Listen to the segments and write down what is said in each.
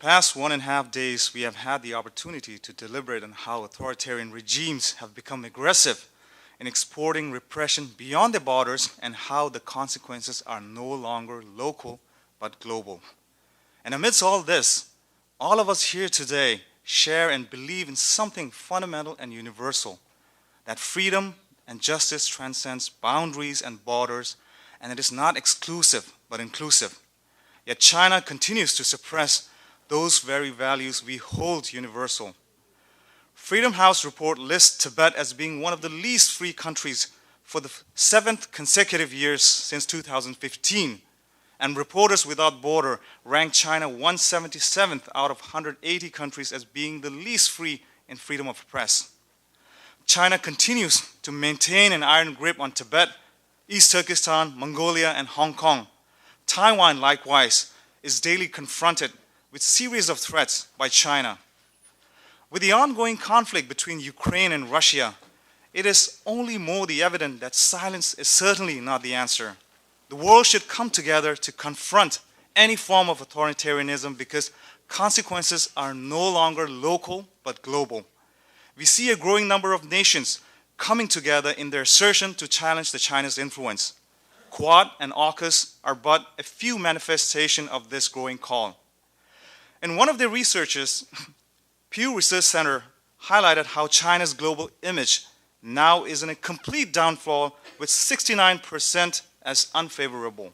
past 1.5 days, we have had the opportunity to deliberate on how authoritarian regimes have become aggressive in exporting repression beyond their borders and how the consequences are no longer local but global. And amidst all this, all of us here today share and believe in something fundamental and universal, that freedom and justice transcends boundaries and borders, and it is not exclusive but inclusive. Yet China continues to suppress those very values we hold universal. Freedom House report lists Tibet as being one of the least free countries for the 7th consecutive years since 2015, and Reporters Without Border ranked China 177th out of 180 countries as being the least free in freedom of press. China continues to maintain an iron grip on Tibet, East Turkestan, Mongolia, and Hong Kong. Taiwan, likewise, is daily confronted with series of threats by China. With the ongoing conflict between Ukraine and Russia, it is only more evident that silence is certainly not the answer. The world should come together to confront any form of authoritarianism because consequences are no longer local but global. We see a growing number of nations coming together in their assertion to challenge the China's influence. Quad and AUKUS are but a few manifestations of this growing call. In one of their researches, Pew Research Center highlighted how China's global image now is in a complete downfall with 69% as unfavorable.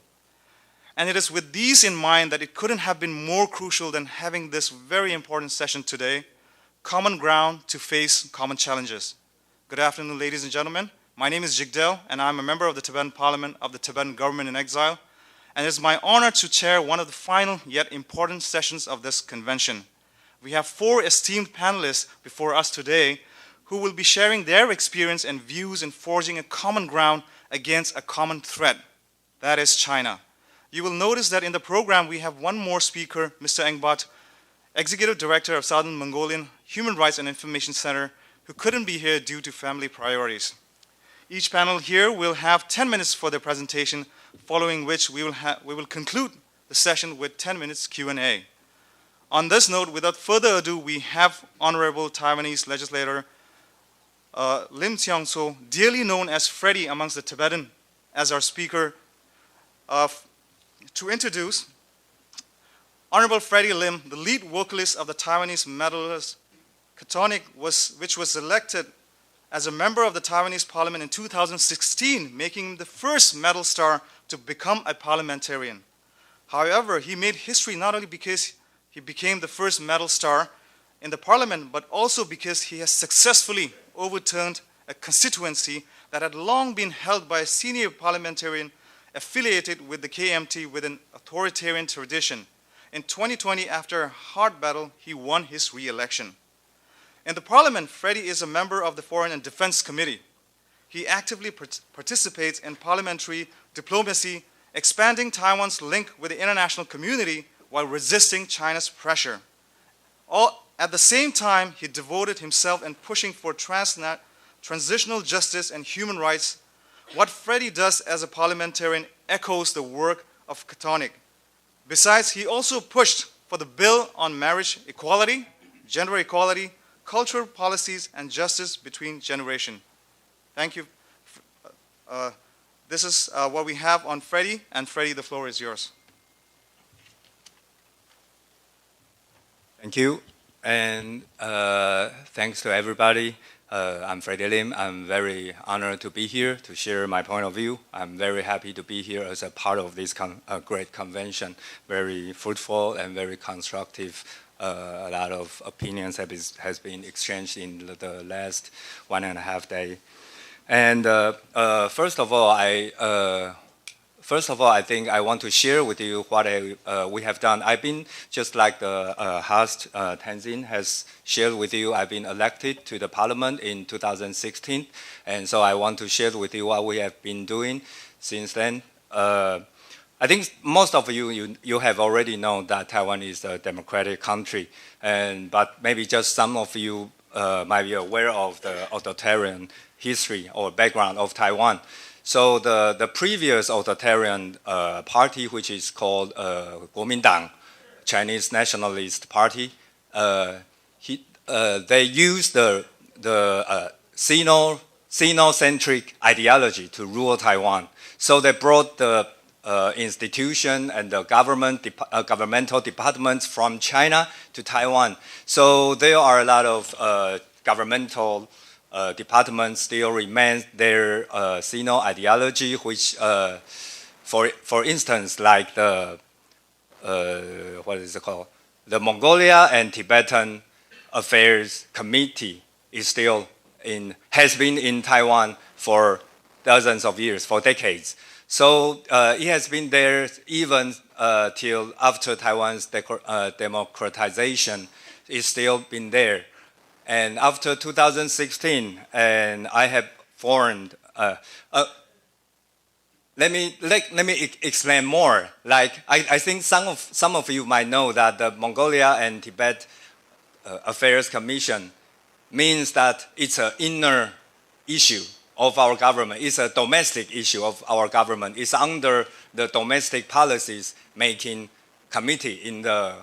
And it is with these in mind that it couldn't have been more crucial than having this very important session today, Common Ground to Face Common Challenges. Good afternoon, ladies and gentlemen. My name is Jigdel, and I'm a member of the Tibetan Parliament of the Tibetan Government-in-Exile, and it's my honor to chair one of the final yet important sessions of this convention. We have 4 esteemed panelists before us today who will be sharing their experience and views in forging a common ground against a common threat, that is China. You will notice that in the program we have one more speaker, Mr. Engbat, Executive Director of Southern Mongolian Human Rights and Information Center, who couldn't be here due to family priorities. Each panel here will have 10 minutes for their presentation, following which we will conclude the session with 10 minutes Q&A. On this note, without further ado, we have Honorable Taiwanese legislator Lim Tsiang-so, dearly known as Freddie amongst the Tibetan, as our speaker. To introduce Honorable Freddie Lim, the lead vocalist of the Taiwanese medalist Chthonic, which was elected as a member of the Taiwanese Parliament in 2016, making him the first medal star to become a parliamentarian. However, he made history not only because he became the first medal star in the parliament, but also because he has successfully overturned a constituency that had long been held by a senior parliamentarian affiliated with the KMT with an authoritarian tradition. In 2020, after a hard battle, he won his re-election. In the parliament, Freddie is a member of the Foreign and Defense Committee. He actively participates in parliamentary diplomacy, expanding Taiwan's link with the international community while resisting China's pressure. At the same time, he devoted himself in pushing for transitional justice and human rights. What Freddie does as a parliamentarian echoes the work of Chthonic. Besides, he also pushed for the bill on marriage equality, gender equality, cultural policies, and justice between generations. Thank you. This is what we have on Freddie, and Freddie, the floor is yours. Thank you, and thanks to everybody. I'm Freddie Lim. I'm very honored to be here to share my point of view. I'm very happy to be here as a part of this great convention, very fruitful and very constructive. A lot of opinions has been exchanged in the last 1.5 days. And first of all, I think I want to share with you what we have done. I've been, just like the host, Tenzin, has shared with you, I've been elected to the parliament in 2016. And so I want to share with you what we have been doing since then. I think most of you have already known that Taiwan is a democratic country. But maybe just some of you might be aware of the authoritarian history or background of Taiwan. So the previous authoritarian party, which is called Kuomintang, Chinese Nationalist Party. They use the Sino-centric ideology to rule Taiwan. So they brought the institution and the governmental departments from China to Taiwan. So there are a lot of governmental departments still remain their Sino ideology, which, for instance, like the what is it called? The Mongolia and Tibetan Affairs Committee has been in Taiwan for dozens of years, for decades. So it has been there even till after Taiwan's democratization. It's still been there. And after 2016, and I have formed. Let me explain more. Like I think some of you might know that the Mongolia and Tibet Affairs Commission means that it's an inner issue of our government. It's a domestic issue of our government. It's under the domestic policies making committee in the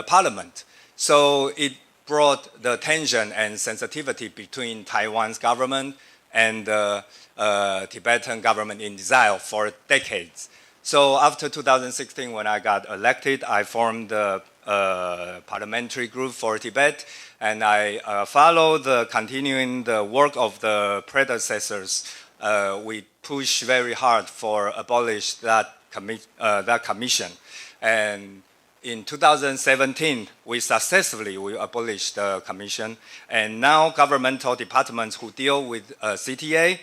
parliament. So it brought the tension and sensitivity between Taiwan's government and the Tibetan government-in-exile for decades. So after 2016, when I got elected, I formed the parliamentary group for Tibet, and I followed continuing the work of the predecessors. We pushed very hard for abolish that commission, and in 2017, we successfully abolished the commission, and now governmental departments who deal with CTA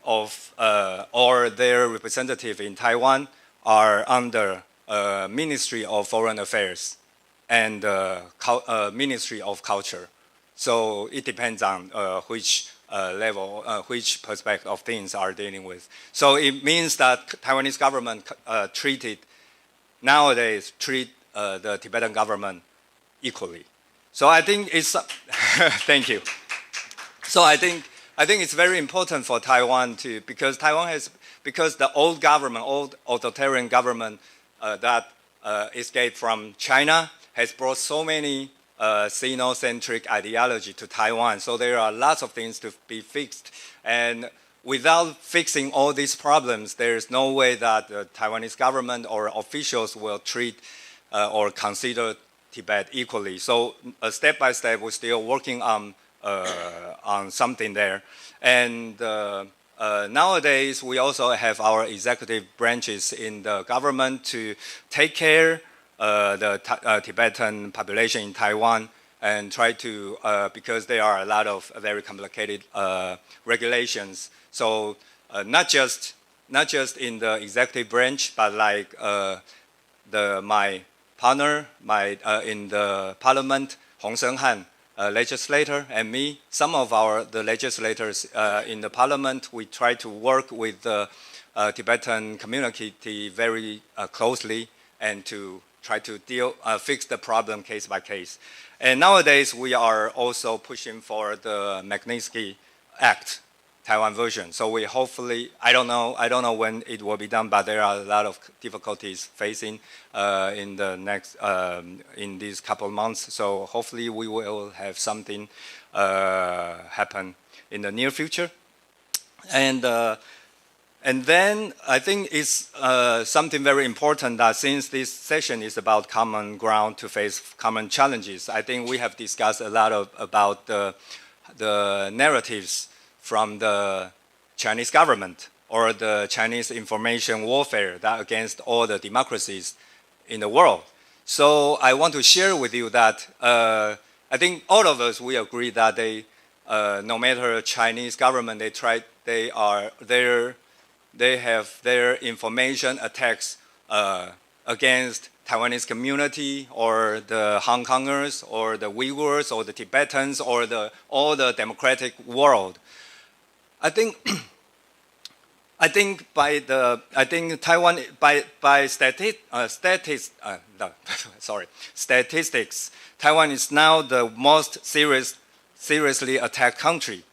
or their representative in Taiwan are under Ministry of Foreign Affairs and Ministry of Culture. So it depends on which level, which perspective of things are dealing with. So it means that Taiwanese government nowadays treat the Tibetan government equally. So I think it's thank you. So I think it's very important for Taiwan because the old authoritarian government that escaped from China has brought so many Sino-centric ideology to Taiwan. So there are lots of things to be fixed, and without fixing all these problems, there is no way that the Taiwanese government or officials will treat or consider Tibet equally. So step by step, we're still working on something there. And nowadays, we also have our executive branches in the government to take care the Tibetan population in Taiwan and try to, because there are a lot of very complicated regulations. So not just in the executive branch, but like my partner, in the parliament, Hong Seng-han, legislator, and me, some of the legislators in the parliament, we try to work with the Tibetan community very closely and to try to fix the problem case by case. And nowadays, we are also pushing for the Magnitsky Act, Taiwan version. So we hopefully, I don't know when it will be done, but there are a lot of difficulties facing in these couple of months. So hopefully we will have something happen in the near future. And then I think it's something very important that since this session is about common ground to face common challenges, I think we have discussed a lot about the narratives from the Chinese government or the Chinese information warfare that against all the democracies in the world. So I want to share with you that I think all of us, we agree that no matter Chinese government, they have their information attacks against Taiwanese community or the Hong Kongers or the Uyghurs or the Tibetans or all the democratic world. I think Taiwan by statistics, Taiwan is now the most seriously attacked country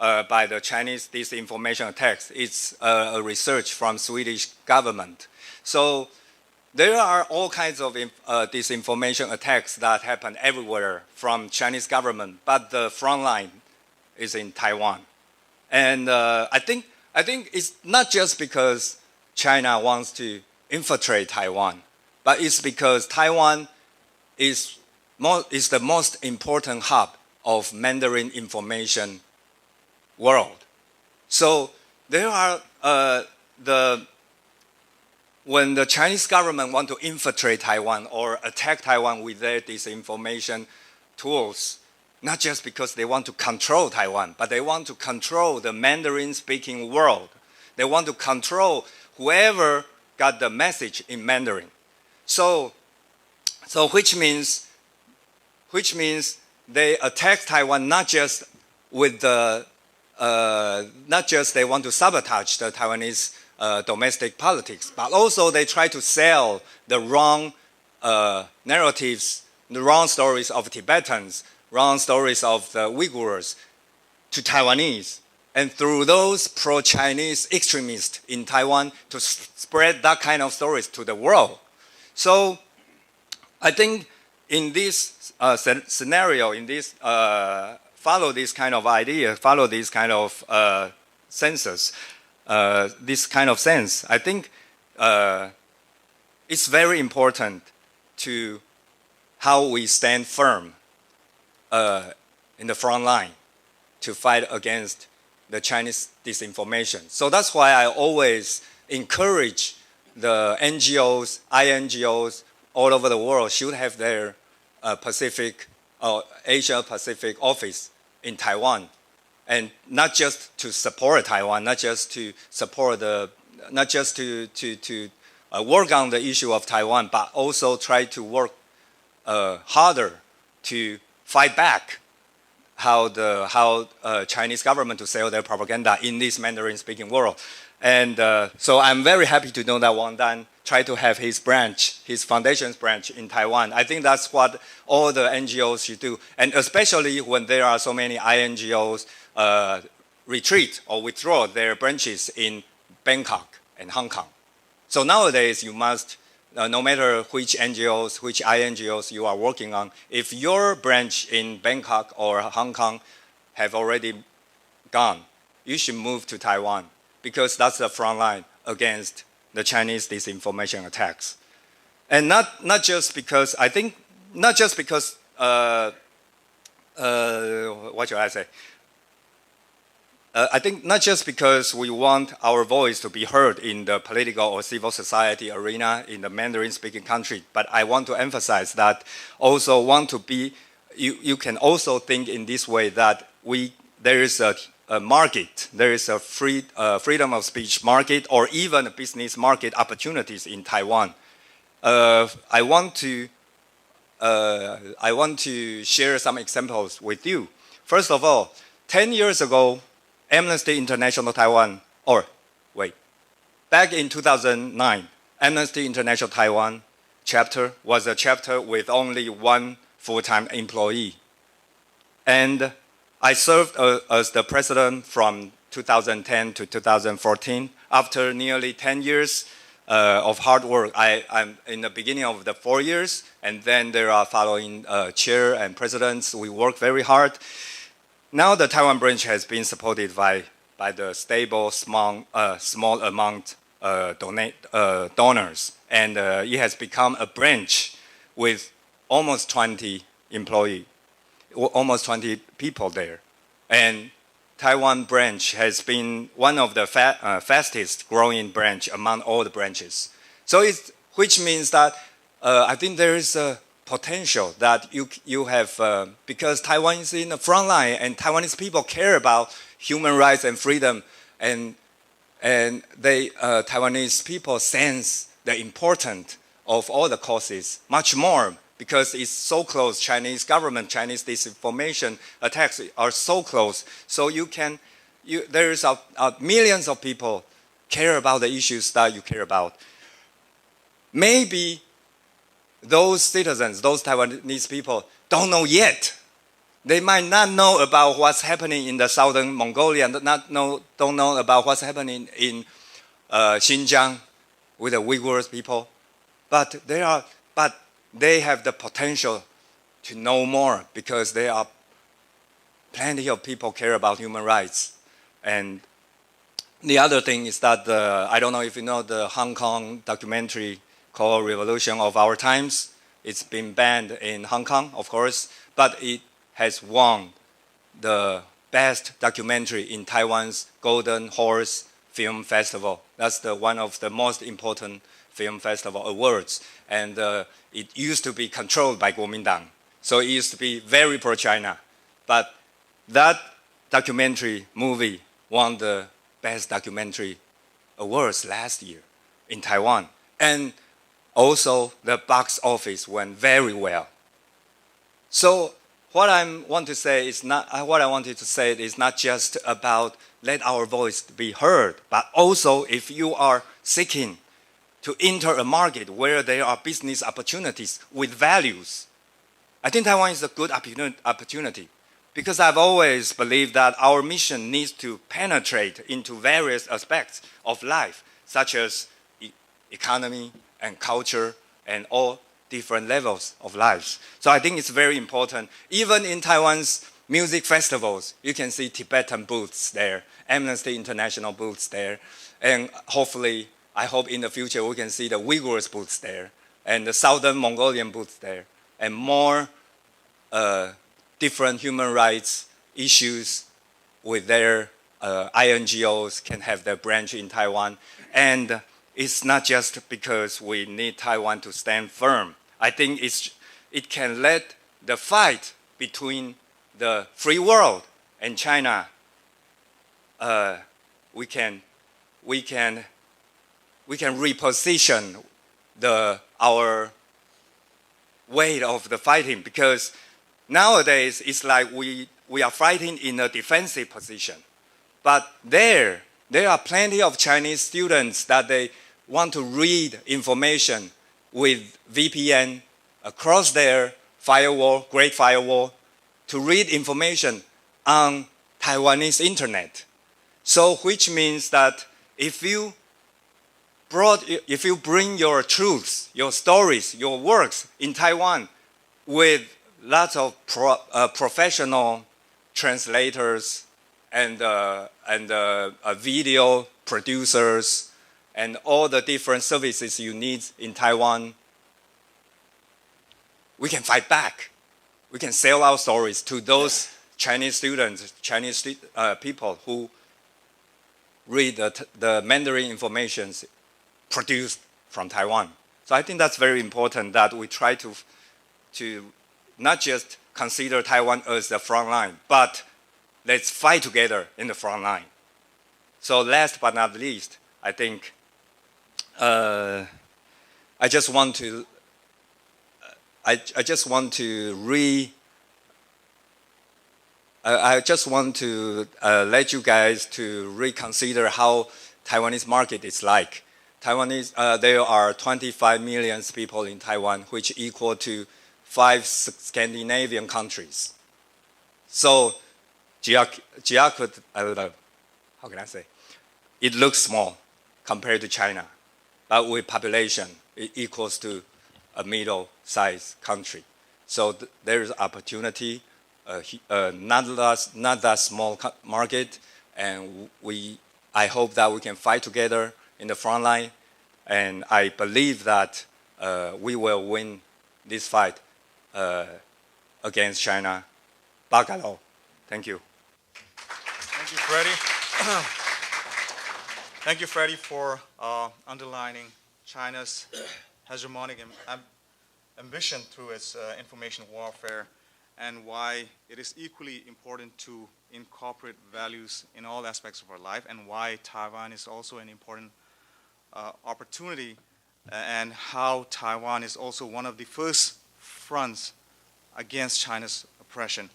by the Chinese disinformation attacks. It's a research from Swedish government. So there are all kinds of disinformation attacks that happen everywhere from Chinese government, but the front line is in Taiwan. And I think it's not just because China wants to infiltrate Taiwan, but it's because Taiwan is the most important hub of Mandarin information world. So there are when the Chinese government want to infiltrate Taiwan or attack Taiwan with their disinformation tools, not just because they want to control Taiwan, but they want to control the Mandarin-speaking world. They want to control whoever got the message in Mandarin. So which means they attack Taiwan not just with the not just they want to sabotage the Taiwanese domestic politics, but also they try to sell the wrong narratives, the wrong stories of Tibetans, wrong stories of the Uyghurs to Taiwanese. And through those pro-Chinese extremists in Taiwan to spread that kind of stories to the world. So I think in this scenario, in this follow this kind of idea, follow this kind of census, this kind of sense, I think it's very important to how we stand firm in the front line to fight against the Chinese disinformation. So that's why I always encourage the NGOs, INGOs all over the world should have their Pacific or Asia Pacific office in Taiwan, and not just to support Taiwan, not just to support not just to work on the issue of Taiwan, but also try to work harder to fight back how Chinese government to sell their propaganda in this Mandarin-speaking world. And so I'm very happy to know that Wang Dan tried to have his branch, his foundation's branch in Taiwan. I think that's what all the NGOs should do. And especially when there are so many INGOs retreat or withdraw their branches in Bangkok and Hong Kong. So nowadays you must, no matter which NGOs, which INGOs you are working on, if your branch in Bangkok or Hong Kong have already gone, you should move to Taiwan, because that's the front line against the Chinese disinformation attacks. And not just because, I think, not just because, what should I say? I think not just because we want our voice to be heard in the political or civil society arena in the Mandarin-speaking country, but I want to emphasize that also want to be, you can also think in this way that there is a market, there is a freedom of speech market or even a business market opportunities in Taiwan. I want to share some examples with you. First of all, 10 years ago, Amnesty International Taiwan, back in 2009, Amnesty International Taiwan chapter was a chapter with only one full-time employee. And I served as the president from 2010 to 2014. After nearly 10 years of hard work, I'm in the beginning of the 4 years, and then there are following chair and presidents. We work very hard. Now the Taiwan branch has been supported by the stable, small amount donors, and it has become a branch with almost 20 employees, almost 20 people there. And Taiwan branch has been one of the fastest growing branch among all the branches. So which means that I think there is a potential that you have, because Taiwan is in the front line and Taiwanese people care about human rights and freedom, and Taiwanese people sense the importance of all the causes much more because it's so close. Chinese government, Chinese disinformation attacks are so close. So there is millions of people care about the issues that you care about. Maybe those citizens, those Taiwanese people, don't know yet. They might not know about what's happening in the southern Mongolia, don't know about what's happening in Xinjiang with the Uyghurs people. but they have the potential to know more because there are plenty of people care about human rights. And the other thing is that I don't know if you know the Hong Kong documentary called Revolution of Our Times. It's been banned in Hong Kong, of course, but it has won the best documentary in Taiwan's Golden Horse Film Festival. That's one of the most important film festival awards. And it used to be controlled by Kuomintang. So it used to be very pro-China. But that documentary movie won the best documentary awards last year in Taiwan. And also the box office went very well. So what I wanted to say is not just about let our voice be heard, but also if you are seeking to enter a market where there are business opportunities with values, I think Taiwan is a good opportunity because I've always believed that our mission needs to penetrate into various aspects of life, such as economy and culture and all different levels of life. So I think it's very important. Even in Taiwan's music festivals, you can see Tibetan booths there, Amnesty International booths there, and hopefully, I hope in the future we can see the Uyghurs booths there, and the Southern Mongolian booths there, and more different human rights issues with their INGOs can have their branch in Taiwan. And it's not just because we need Taiwan to stand firm. I think it can let the fight between the free world and China, we can reposition our weight of the fighting, because nowadays it's like we are fighting in a defensive position. But there are plenty of Chinese students that they want to read information with VPN across their firewall, Great Firewall, to read information on Taiwanese internet. So which means that if you bring your truths, your stories, your works in Taiwan with lots of professional translators and video producers and all the different services you need in Taiwan, we can fight back. We can sell our stories to those Chinese students, Chinese people who read the Mandarin information produced from Taiwan. So I think that's very important that we try to not just consider Taiwan as the front line, but let's fight together in the front line. So last but not least, I think I just want to let you guys to reconsider how Taiwanese market is like. There are 25 million people in Taiwan, which equal to 5 Scandinavian countries. So, how can I say? It looks small compared to China, but with population, it equals to a middle-sized country. So there's opportunity, not that small market, and I hope that we can fight together in the front line, and I believe that we will win this fight against China. Bagalo. Thank you. Thank you, Freddie. Thank you, Freddie, for underlining China's hegemonic ambition through its information warfare, and why it is equally important to incorporate values in all aspects of our life, and why Taiwan is also an important opportunity, and how Taiwan is also one of the first fronts against China's oppression.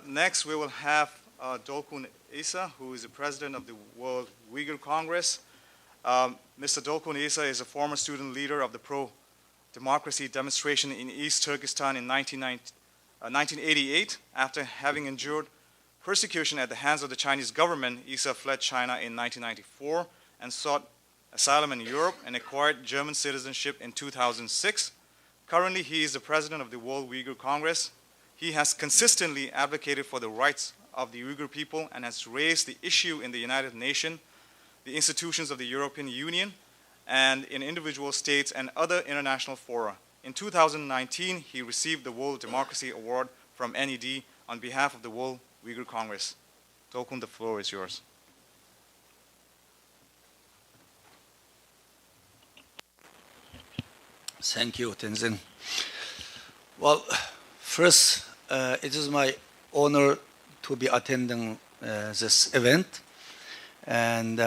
Next, we will have Dolkun Isa, who is the president of the World Uyghur Congress. Mr. Dolkun Isa is a former student leader of the pro-democracy demonstration in East Turkestan in 1988. After having endured persecution at the hands of the Chinese government, Isa fled China in 1994 and sought asylum in Europe, and acquired German citizenship in 2006. Currently, he is the president of the World Uyghur Congress. He has consistently advocated for the rights of the Uyghur people and has raised the issue in the United Nations, the institutions of the European Union, and in individual states and other international fora. In 2019, he received the World Democracy Award from NED on behalf of the World Uyghur Congress. Dokun, the floor is yours. Thank you, Tenzin. Well, first, it is my honor to be attending this event. And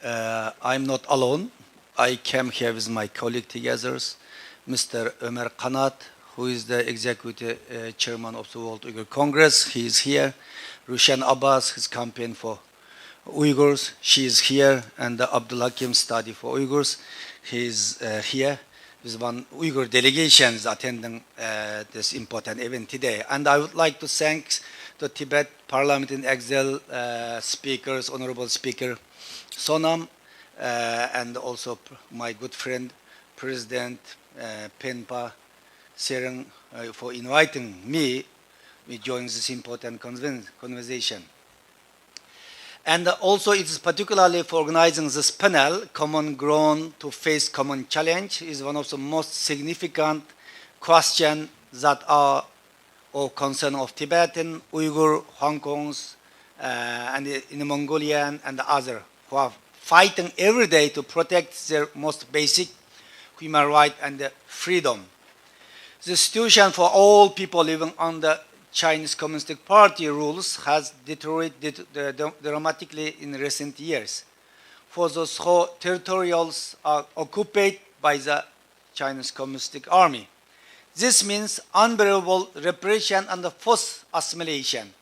I'm not alone. I came here with my colleague together, Mr. Ömer Kanat, who is the executive chairman of the World Uyghur Congress. He is here. Rushan Abbas, his campaign for Uyghurs, she is here. And Abdul Hakim Study for Uyghurs, he is here. With one Uyghur delegation is attending this important event today. And I would like to thank the Tibetan Parliament-in-Exile speakers, Honorable Speaker Sonam, and also my good friend, President Penpa Tsering, for inviting me to join this important conversation. And also it is particularly for organizing this panel, Common Ground to Face Common Challenge, is one of the most significant questions that are of concern of Tibetan, Uyghur, Hong Kongs, and in Mongolian and other who are fighting every day to protect their most basic human right and freedom. The situation for all people living under Chinese Communist Party rules has deteriorated dramatically in recent years. For those whole territorials are occupied by the Chinese Communist Army. This means unbearable repression and forced assimilation.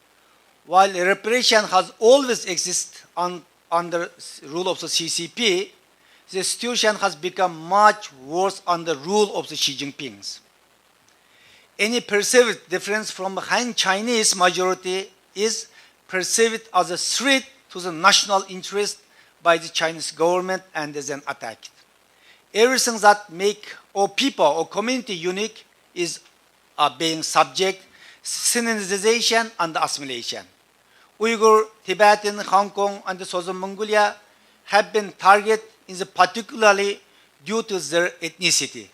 While repression has always existed under rule of the CCP, the situation has become much worse under rule of the Xi Jinping. Any perceived difference from Han Chinese majority is perceived as a threat to the national interest by the Chinese government and is then attacked. Everything that makes a people or community unique is being subject to Sinicization and assimilation. Uyghur, Tibetan, Hong Kong, and Southern Mongolia have been targeted particularly due to their ethnicity.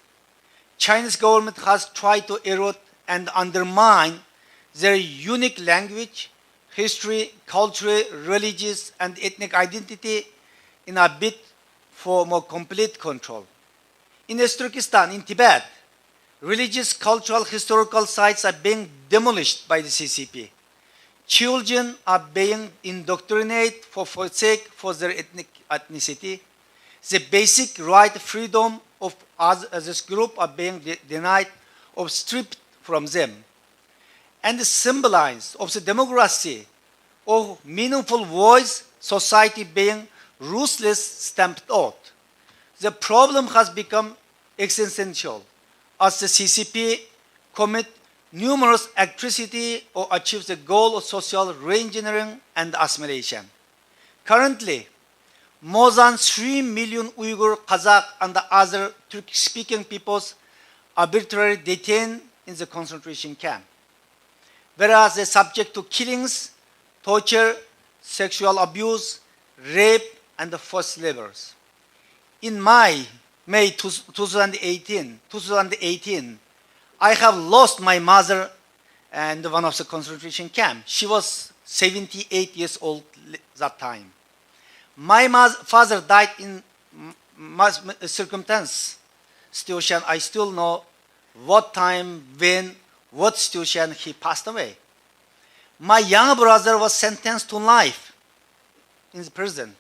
Chinese government has tried to erode and undermine their unique language, history, culture, religious, and ethnic identity in a bid for more complete control. In Uzbekistan, in Tibet, religious, cultural, historical sites are being demolished by the CCP. Children are being indoctrinated for sake for their ethnicity. The basic right, freedom of us as this group are being denied or stripped from them. And the symbolize of the democracy of meaningful voice, society being ruthlessly stamped out. The problem has become existential as the CCP commit numerous atrocity or achieve the goal of social re-engineering and assimilation. Currently, more than 3 million Uyghur, Kazakh, and other Turkish-speaking peoples arbitrarily detained in the concentration camp, whereas they are subject to killings, torture, sexual abuse, rape, and forced labor. In May 2018, I have lost my mother in one of the concentration camps. She was 78 years old that time. My father died in circumstance situation. I still know what time, when, what situation he passed away. My younger brother was sentenced to life in the prison.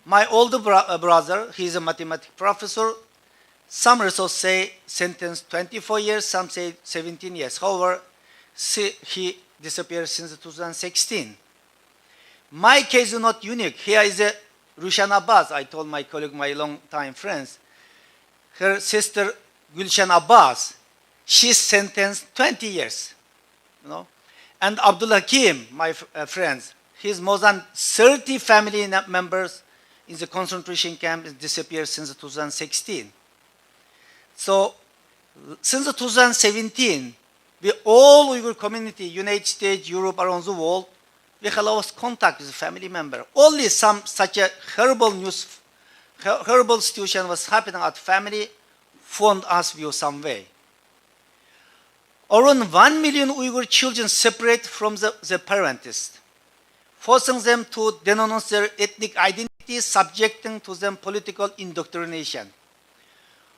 My older brother, he is a mathematics professor. Some resources say sentenced 24 years, some say 17 years. However, he disappeared since 2016. My case is not unique. Here is a Rushan Abbas. I told my colleague, my long-time friends. Her sister, Gulshan Abbas, she's sentenced 20 years. You know? And Abdul Hakim, my friends, he's more than 30 family members in the concentration camp disappeared since 2016. So since 2017, we all Uyghur community, United States, Europe, around the world, we have lost contact with family member. Only such a horrible situation was happening at family, phoned us via some way. Around 1 million Uyghur children separate from the parents, forcing them to denounce their ethnic identity, subjecting to them political indoctrination.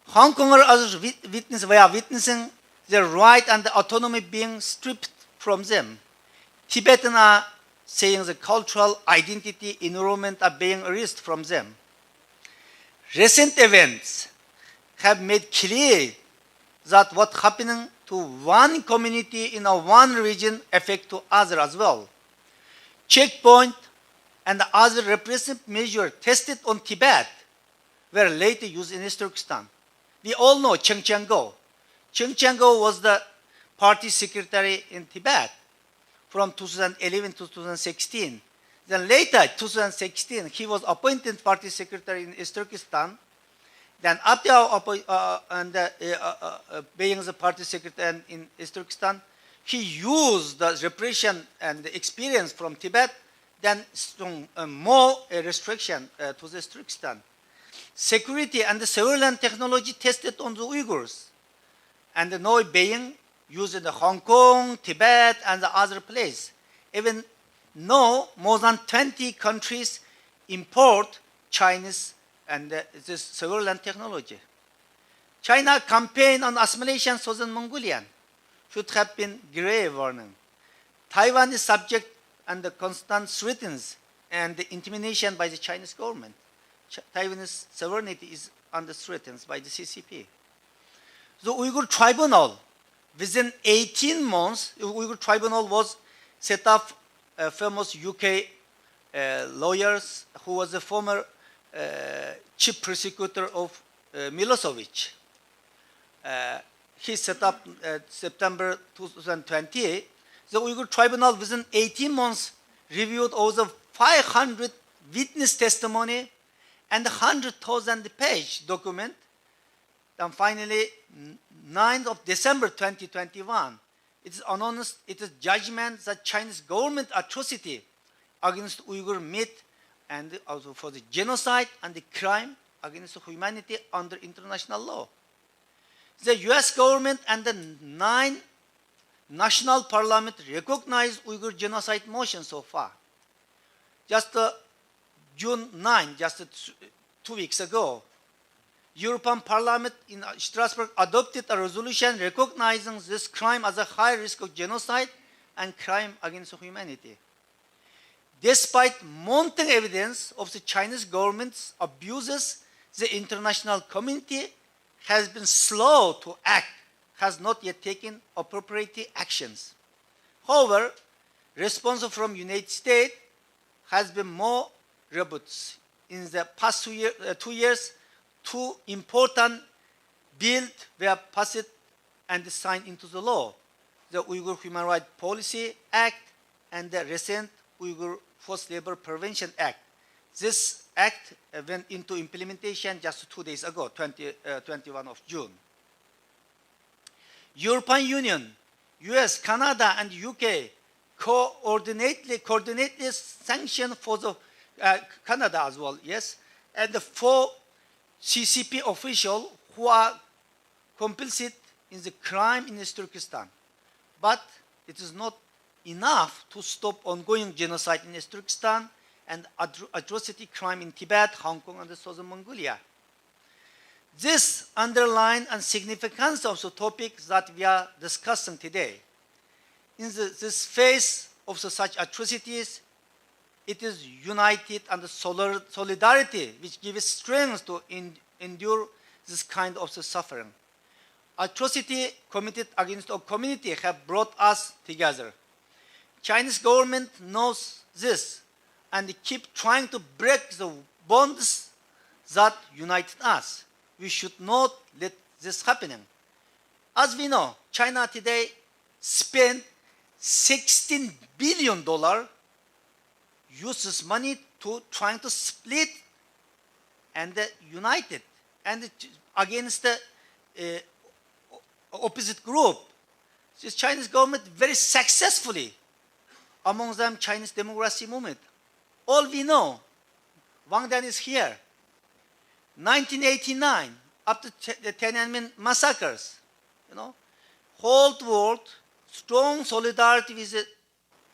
Hong Kongers were witnessing their right and the autonomy being stripped from them. Tibetans are saying the cultural identity, environment are being erased from them. Recent events have made clear that what's happening to one community in one region affects to other as well. Checkpoint and other repressive measures tested on Tibet were later used in Turkestan. We all know Cheng Chang-go. Cheng Chang-go was the party secretary in Tibet from 2011 to 2016. Then later, 2016, he was appointed party secretary in Turkestan. Then after being the party secretary in Turkestan, he used the repression and the experience from Tibet, then more restriction to the Turkestan. Security and the surveillance technology tested on the Uyghurs, and now being used in Hong Kong, Tibet, and the other places. Even now, more than 20 countries import Chinese and this surveillance technology. China campaign on assimilation Southern Mongolian should have been grave warning. Taiwan is subject and the constant threats and the intimidation by the Chinese government. Taiwanese sovereignty is under threats by the CCP. The Uyghur Tribunal, within 18 months, the Uyghur Tribunal was set up famous UK lawyers who was the former chief prosecutor of Milosevic. He set up September 2020. The Uyghur Tribunal within 18 months reviewed over 500 witness testimony and 100,000-page document. And finally, 9th of December 2021, it is announced, it is judgment that Chinese government atrocity against Uyghur myth and also for the genocide and the crime against humanity under international law. The US government and the 9 national parliament recognized Uyghur genocide motion so far. Just June 9, just 2 weeks ago, European Parliament in Strasbourg adopted a resolution recognizing this crime as a high risk of genocide and crime against humanity. Despite mounting evidence of the Chinese government's abuses, the international community has been slow to act, has not yet taken appropriate actions. However, response from United States has been more robust. In the past 2 years, 2 important bills were passed and signed into the law: the Uyghur Human Rights Policy Act and the recent Uyghur Forced Labor Prevention Act. This act went into implementation just 2 days ago, 21 of June. European Union, US, Canada, and UK coordinately sanctioned for the Canada as well, yes, and the 4 CCP officials who are complicit in the crime in Turkestan. But it is not enough to stop ongoing genocide in Turkestan and atrocity crime in Tibet, Hong Kong, and Southern Mongolia. This underlines the significance of the topics that we are discussing today. In this phase of such atrocities, it is united and solidarity which gives strength to endure this kind of suffering. Atrocity committed against our community have brought us together. Chinese government knows this and keep trying to break the bonds that united us. We should not let this happen. As we know, China today spent $16 billion uses money to trying to split and united and against the opposite group. This Chinese government very successfully, among them Chinese democracy movement. All we know, Wang Dan is here. 1989, after the Tiananmen massacres, whole world, strong solidarity with the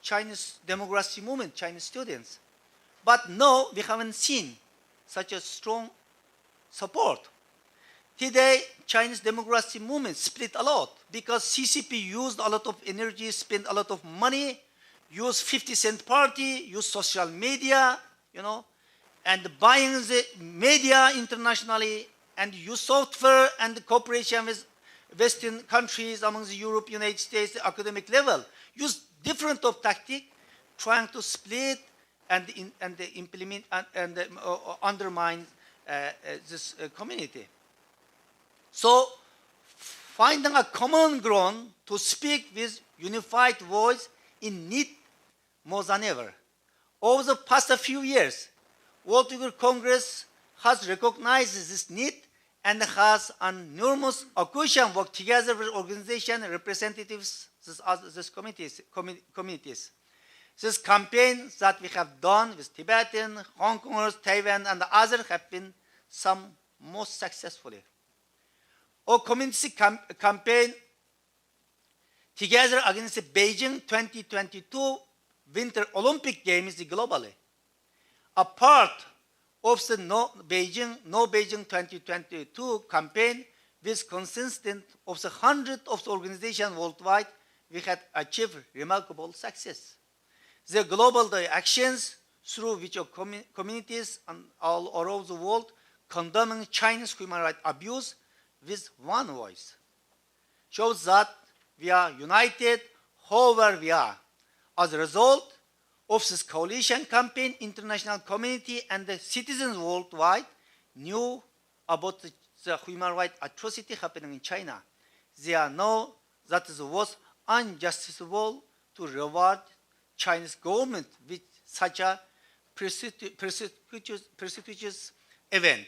Chinese democracy movement, Chinese students. But no, we haven't seen such a strong support. Today, Chinese democracy movement split a lot because CCP used a lot of energy, spent a lot of money, used 50-cent party, used social media, and buying the media internationally, and use software and cooperation with Western countries among the Europe, United States, the academic level, use different of tactic, trying to split and implement and undermine this community. So, finding a common ground to speak with unified voice in need more than ever. Over the past few years, World Uyghur Congress has recognized this need and has an enormous occasion work together with organizations and representatives of these communities. This campaign that we have done with Tibetan, Hong Kongers, Taiwan, and others have been some most successfully. Our community campaign together against the Beijing 2022 Winter Olympic Games globally. A part of the No Beijing 2022 campaign with consistent of the hundreds of organizations worldwide, we had achieved remarkable success. The global actions through which our communities and all over the world condemning Chinese human rights abuse with one voice shows that we are united however we are. As a result of this coalition campaign, international community and the citizens worldwide knew about the human rights atrocity happening in China. They know that it was unjustifiable to reward Chinese government with such a prestigious event.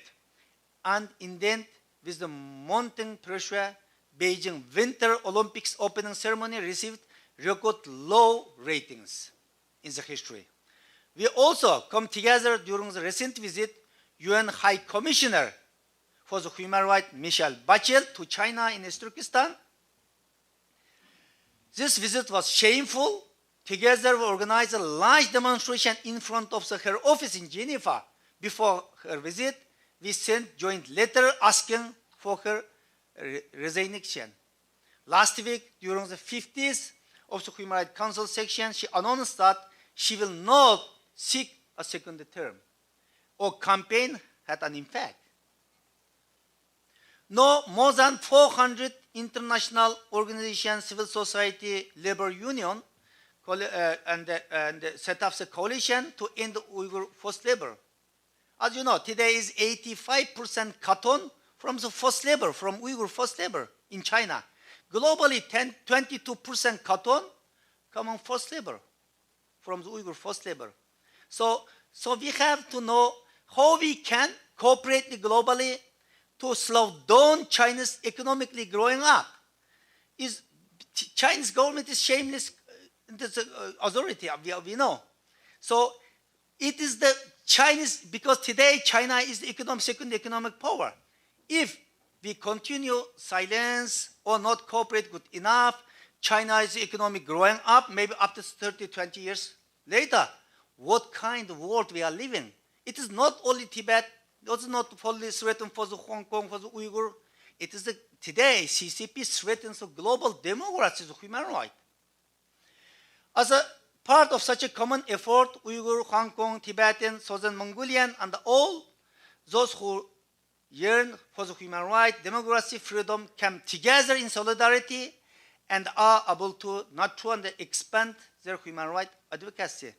And indeed, with the mounting pressure, Beijing Winter Olympics opening ceremony received record low ratings in the history. We also come together during the recent visit UN High Commissioner for the Human Rights Michelle Bachelet to China in Uzbekistan. This visit was shameful. Together we organized a large demonstration in front of her office in Geneva. Before her visit, we sent joint letter asking for her resignation. Last week, during the 50th of the Human Rights Council section, she announced that she will not seek a second term. Our campaign had an impact. No more than 400 international organizations, civil society, labor union, and set up a coalition to end Uyghur forced labor. As you know, today is 85% cotton from the forced labor, from Uyghur forced labor in China. Globally, 22% cotton come on forced labor, from the Uyghur forced labor. So we have to know how we can cooperate globally to slow down China's economically growing up. Chinese government is shameless authority, we know. So it is the Chinese, because today China is the second economic power. If we continue silence or not cooperate good enough, China is economic growing up, maybe after 30, 20 years later, what kind of world we are living? It is not only Tibet, it is not only threatened for the Hong Kong, for the Uyghur. It is today CCP threatens the global democracy, the human rights. As a part of such a common effort, Uyghur, Hong Kong, Tibetan, Southern Mongolian, and all those who yearn for the human rights, democracy, freedom come together in solidarity and are able to nurture and expand their human rights advocacy.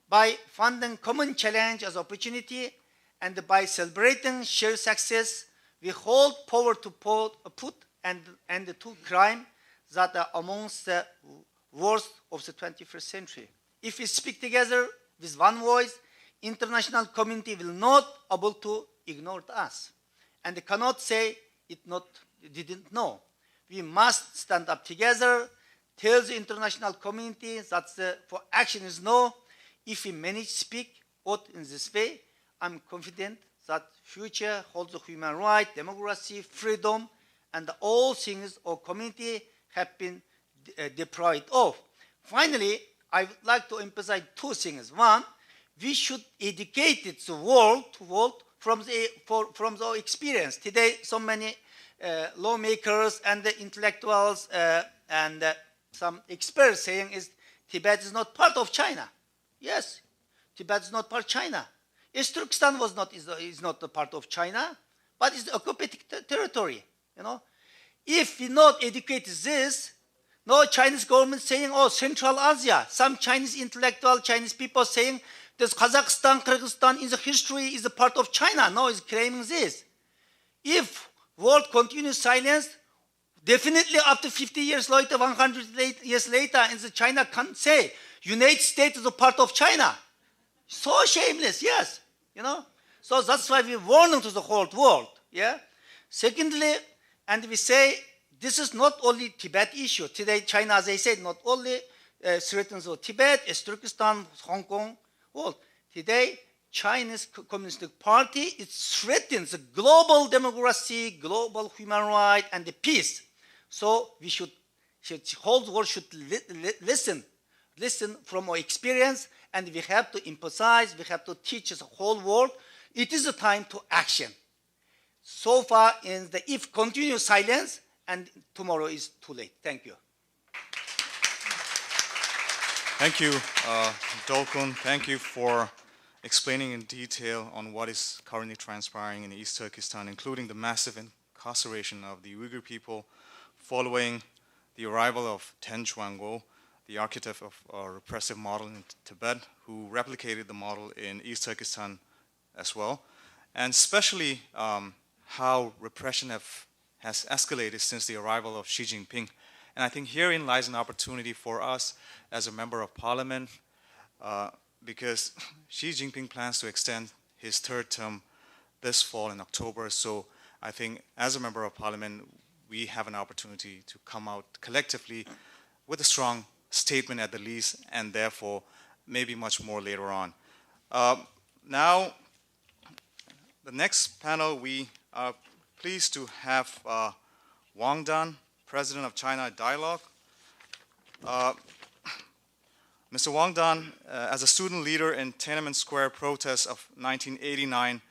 By funding common challenge as opportunity and by celebrating shared success, we hold power to put an end to crime that are amongst the worst of the 21st century. If we speak together with one voice, international community will not able to ignored us. And they cannot say it didn't know. We must stand up together, tell the international community that for action is no. If we manage to speak out in this way, I'm confident that future holds human rights, democracy, freedom, and all things our community have been deprived of. Finally, I would like to emphasize two things. One, we should educate the world from our experience. Today, so many lawmakers and the intellectuals and some experts saying Tibet is not part of China. Yes, Tibet is not part of China. East Turkestan is not a part of China, but it's occupied territory. You know, if we not educate this, no Chinese government saying, oh, Central Asia. Some Chinese intellectual, Chinese people saying this Kazakhstan, Kyrgyzstan in the history is a part of China. No, it's claiming this. If world continues silence, definitely after 50 years later, 100 years later, and China can say United States is a part of China. So shameless, yes, you know. So that's why we warn to the whole world, yeah. Secondly, and we say this is not only Tibet issue. Today, China, as I said, not only threatens Tibet, Turkestan, Hong Kong. Well, today, Chinese Communist Party it threatens the global democracy, global human rights, and the peace. So we should whole world should listen from our experience. And we have to emphasize, we have to teach the whole world, it is a time to action. So far, if continue silence, and tomorrow is too late. Thank you. Thank you, Dolkun. Thank you for explaining in detail on what is currently transpiring in East Turkestan, including the massive incarceration of the Uyghur people following the arrival of Ten Zhuangguo, the architect of a repressive model in Tibet, who replicated the model in East Turkestan as well, and especially how repression has escalated since the arrival of Xi Jinping. And I think herein lies an opportunity for us as a member of parliament, because Xi Jinping plans to extend his third term this fall in October. So I think as a member of parliament, we have an opportunity to come out collectively with a strong statement at the least, and therefore maybe much more later on. Now, the next panel, we are pleased to have Wang Dan, President of China Dialogue. Mr. Wang Dan, as a student leader in Tiananmen Square protests of 1989,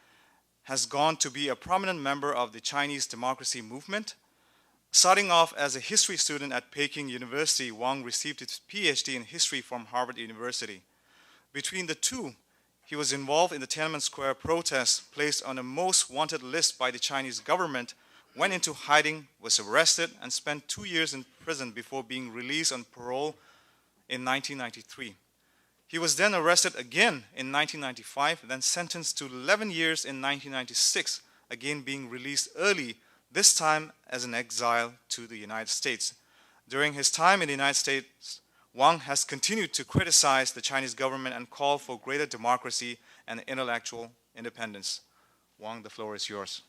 has gone to be a prominent member of the Chinese democracy movement. Starting off as a history student at Peking University, Wang received his PhD in history from Harvard University. Between the two, he was involved in the Tiananmen Square protests, placed on a most wanted list by the Chinese government, went into hiding, was arrested, and spent 2 years in prison before being released on parole in 1993. He was then arrested again in 1995, then sentenced to 11 years in 1996, again being released early, this time as an exile to the United States. During his time in the United States, Wang has continued to criticize the Chinese government and call for greater democracy and intellectual independence. Wang, the floor is yours.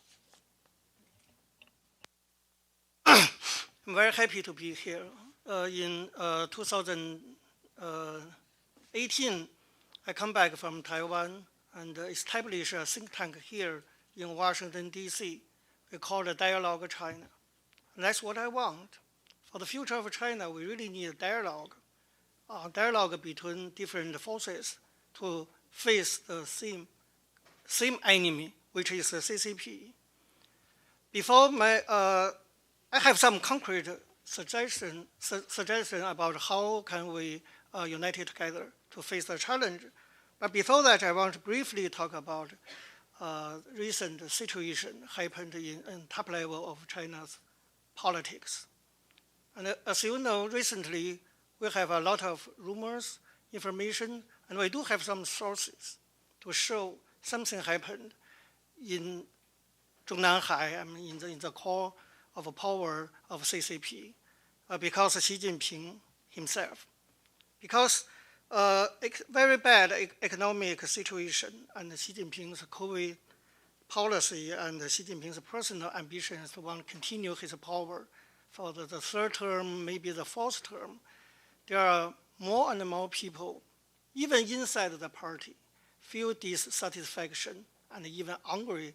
I'm very happy to be here. In 2018, I come back from Taiwan and establish a think tank here in Washington, D.C. We call it Dialogue China. And that's what I want. For the future of China, we really need dialogue. Dialogue between different forces to face the same enemy, which is the CCP. Before I have some concrete suggestion about how can we unite together to face the challenge. But before that, I want to briefly talk about recent situation happened in top level of China's politics. And as you know, recently we have a lot of rumors, information, and we do have some sources to show something happened in Zhongnanhai, I mean in the core of power of CCP, because of Xi Jinping himself. Because very bad economic situation and Xi Jinping's COVID policy and Xi Jinping's personal ambitions to want to continue his power for the third term, maybe the fourth term, there are more and more people, even inside the party, feel dissatisfaction and even angry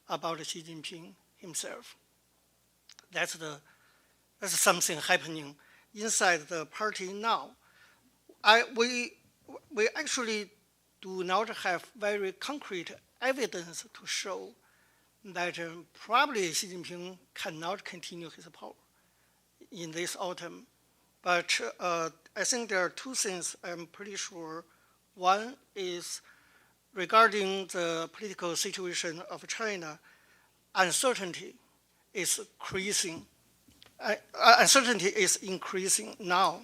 about Xi Jinping himself. That's something happening inside the party now. We actually do not have very concrete evidence to show that probably Xi Jinping cannot continue his power in this autumn. But I think there are two things I'm pretty sure. One is regarding the political situation of China, uncertainty is increasing. Uncertainty is increasing now.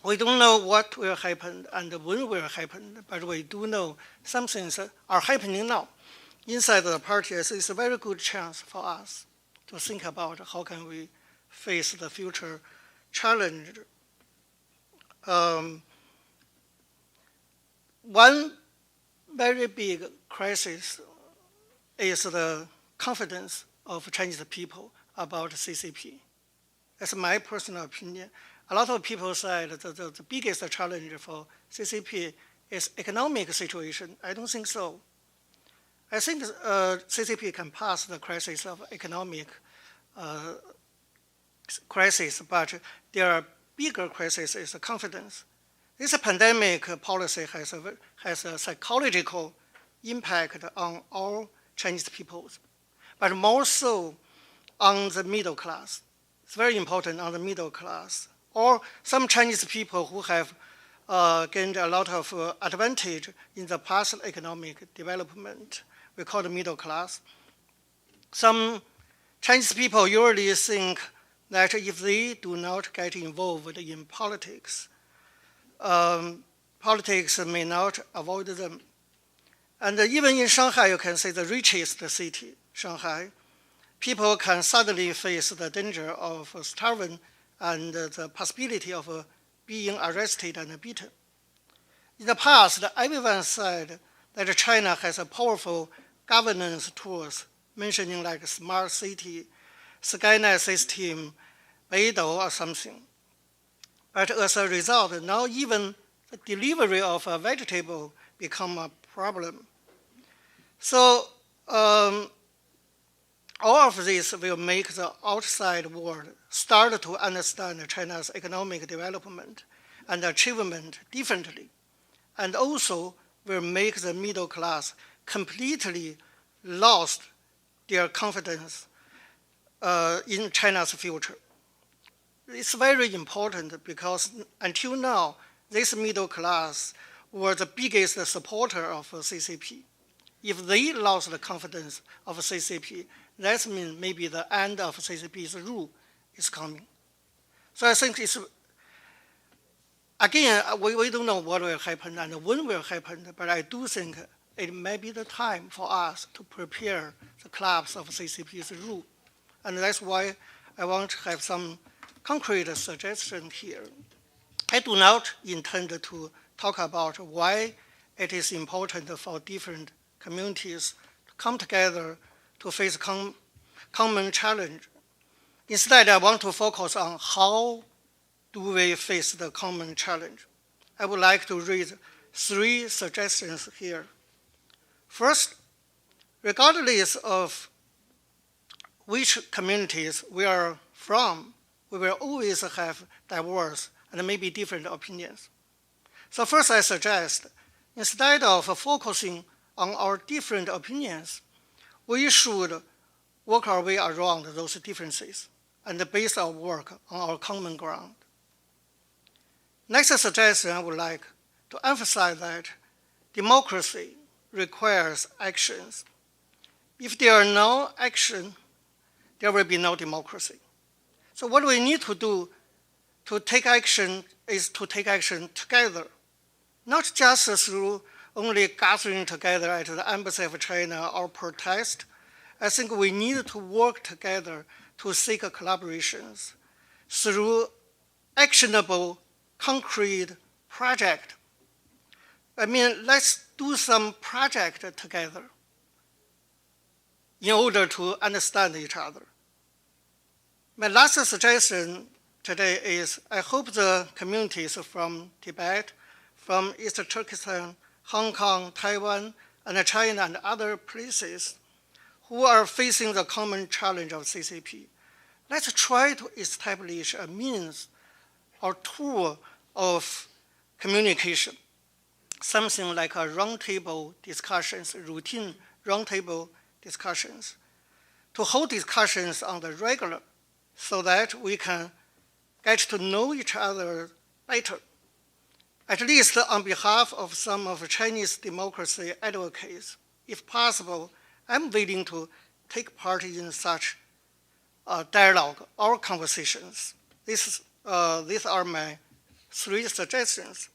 We don't know what will happen and when will happen, but we do know some things are happening now. Inside the party, I think it's a very good chance for us to think about how can we face the future challenge. One very big crisis is the confidence of Chinese people about CCP. That's my personal opinion. A lot of people said that the biggest challenge for CCP is economic situation. I don't think so. I think CCP can pass the crisis of economic crisis, but there are bigger crises is confidence. This pandemic policy has a psychological impact on all Chinese peoples, but more so on the middle class. It's very important on the middle class, or some Chinese people who have gained a lot of advantage in the past economic development. We call the middle class. Some Chinese people usually think that if they do not get involved in politics, politics may not avoid them. And even in Shanghai, you can say the richest city, Shanghai, people can suddenly face the danger of starving and the possibility of being arrested and beaten. In the past, everyone said that China has a powerful governance tools, mentioning like smart city, Skynet system, Beidou or something. But as a result, now even the delivery of a vegetable become a problem. So all of this will make the outside world start to understand China's economic development and achievement differently, and also will make the middle class completely lost their confidence in China's future. It's very important because until now, this middle class were the biggest supporter of CCP. If they lost the confidence of CCP, that means maybe the end of CCP's rule is coming. So I think it's, again, we don't know what will happen and when will happen, but I do think it may be the time for us to prepare the collapse of CCP's rule. And that's why I want to have some concrete suggestion here. I do not intend to talk about why it is important for different communities to come together to face common challenge. Instead, I want to focus on how do we face the common challenge. I would like to raise 3 suggestions here. First, regardless of which communities we are from, we will always have diverse and maybe different opinions. So first I suggest, instead of focusing on our different opinions, we should work our way around those differences and base our work on our common ground. Next suggestion, I would like to emphasize that democracy requires actions. If there are no action, there will be no democracy. So what we need to do to take action is to take action together, not just through only gathering together at the Embassy of China or protest. I think we need to work together to seek collaborations through actionable, concrete project. I mean, let's do some project together. in order to understand each other. My last suggestion today is I hope the communities from Tibet, from East Turkestan, Hong Kong, Taiwan, and China and other places who are facing the common challenge of CCP, let's try to establish a means or tool of communication, something like a roundtable discussions, routine roundtable discussions, to hold discussions on the regular so that we can get to know each other better. At least on behalf of some of Chinese democracy advocates, if possible, I'm willing to take part in such dialogue or conversations. These are my 3 suggestions.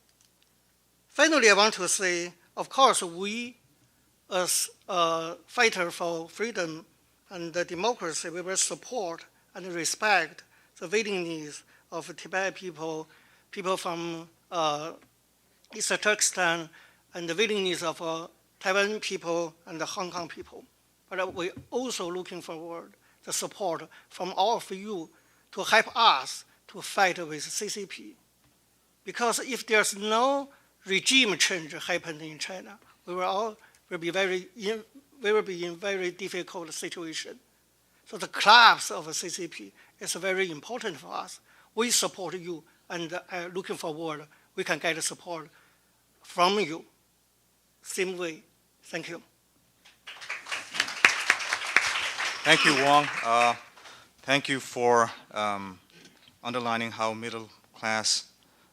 Finally, I want to say, of course, we as fighters for freedom and democracy, we will support and respect the willingness of Tibetan people, people from East Turkestan, and the willingness of Taiwan people and the Hong Kong people. But we're also looking forward to the support from all of you to help us to fight with CCP. Because if there's no regime change happening in China, we will be in very difficult situation. So the collapse of CCP is very important for us. We support you, and looking forward, we can get support from you. Same way. Thank you. Thank you, Wang. Thank you for underlining how middle-class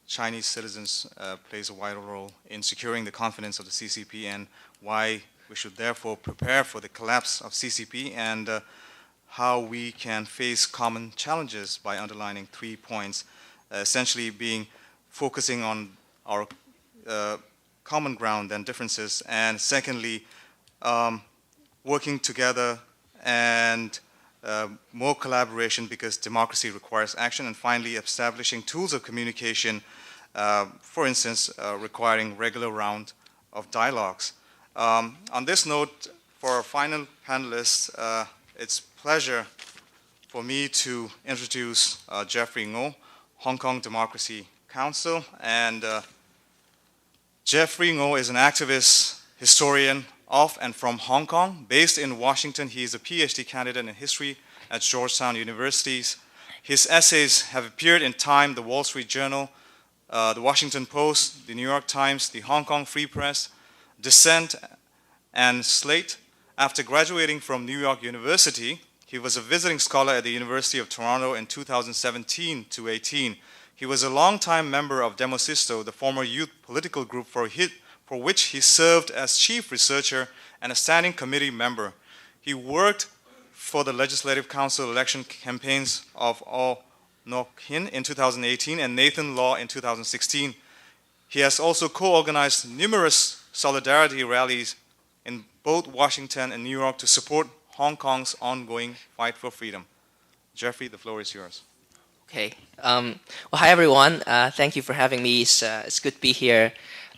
Chinese citizens plays a vital role in securing the confidence of the CCP, and why we should therefore prepare for the collapse of CCP, and how we can face common challenges by underlining 3 points, essentially being focusing on our common ground and differences, and secondly, working together and more collaboration because democracy requires action, and finally establishing tools of communication, for instance, requiring regular round of dialogues. On this note, for our final panelists, it's a pleasure for me to introduce Jeffrey Ngo, Hong Kong Democracy Council. And Jeffrey Ngo is an activist, historian of and from Hong Kong. Based in Washington, he is a PhD candidate in history at Georgetown University. His essays have appeared in Time, the Wall Street Journal, the Washington Post, the New York Times, the Hong Kong Free Press, Dissent, and Slate. After graduating from New York University, he was a visiting scholar at the University of Toronto in 2017 to 18. He was a longtime member of Demosisto, the former youth political group for which he served as chief researcher and a standing committee member. He worked for the Legislative Council election campaigns of Oh Nok Hin in 2018 and Nathan Law in 2016. He has also co-organized numerous solidarity rallies in both Washington and New York to support Hong Kong's ongoing fight for freedom. Jeffrey, the floor is yours. Okay. Well, hi everyone. Thank you for having me. It's good to be here.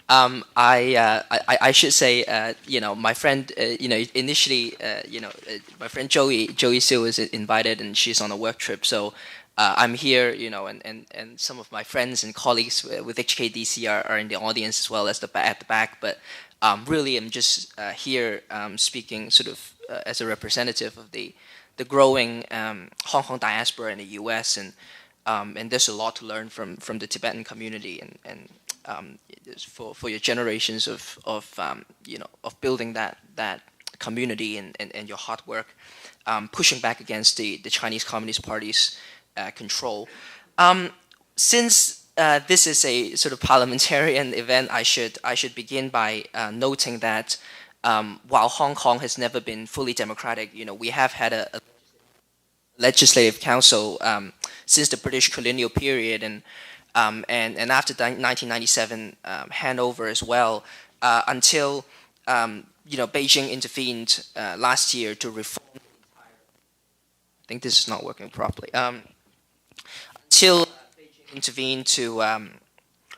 I should say, my friend, initially, my friend Joey Siu was invited, and she's on a work trip. So I'm here, and some of my friends and colleagues with HKDC are in the audience as well as at the back. But really, I'm just here speaking sort of as a representative of the growing Hong Kong diaspora in the U.S. and there's a lot to learn from the Tibetan community and for your generations of building that community and your hard work, pushing back against the Chinese Communist Party's control. Since this is a sort of parliamentarian event, I should begin by noting that while Hong Kong has never been fully democratic, we have had a legislative council since the British colonial period, and after the 1997 handover as well, until Beijing intervened last year to reform. I think this is not working properly. Until Beijing intervened to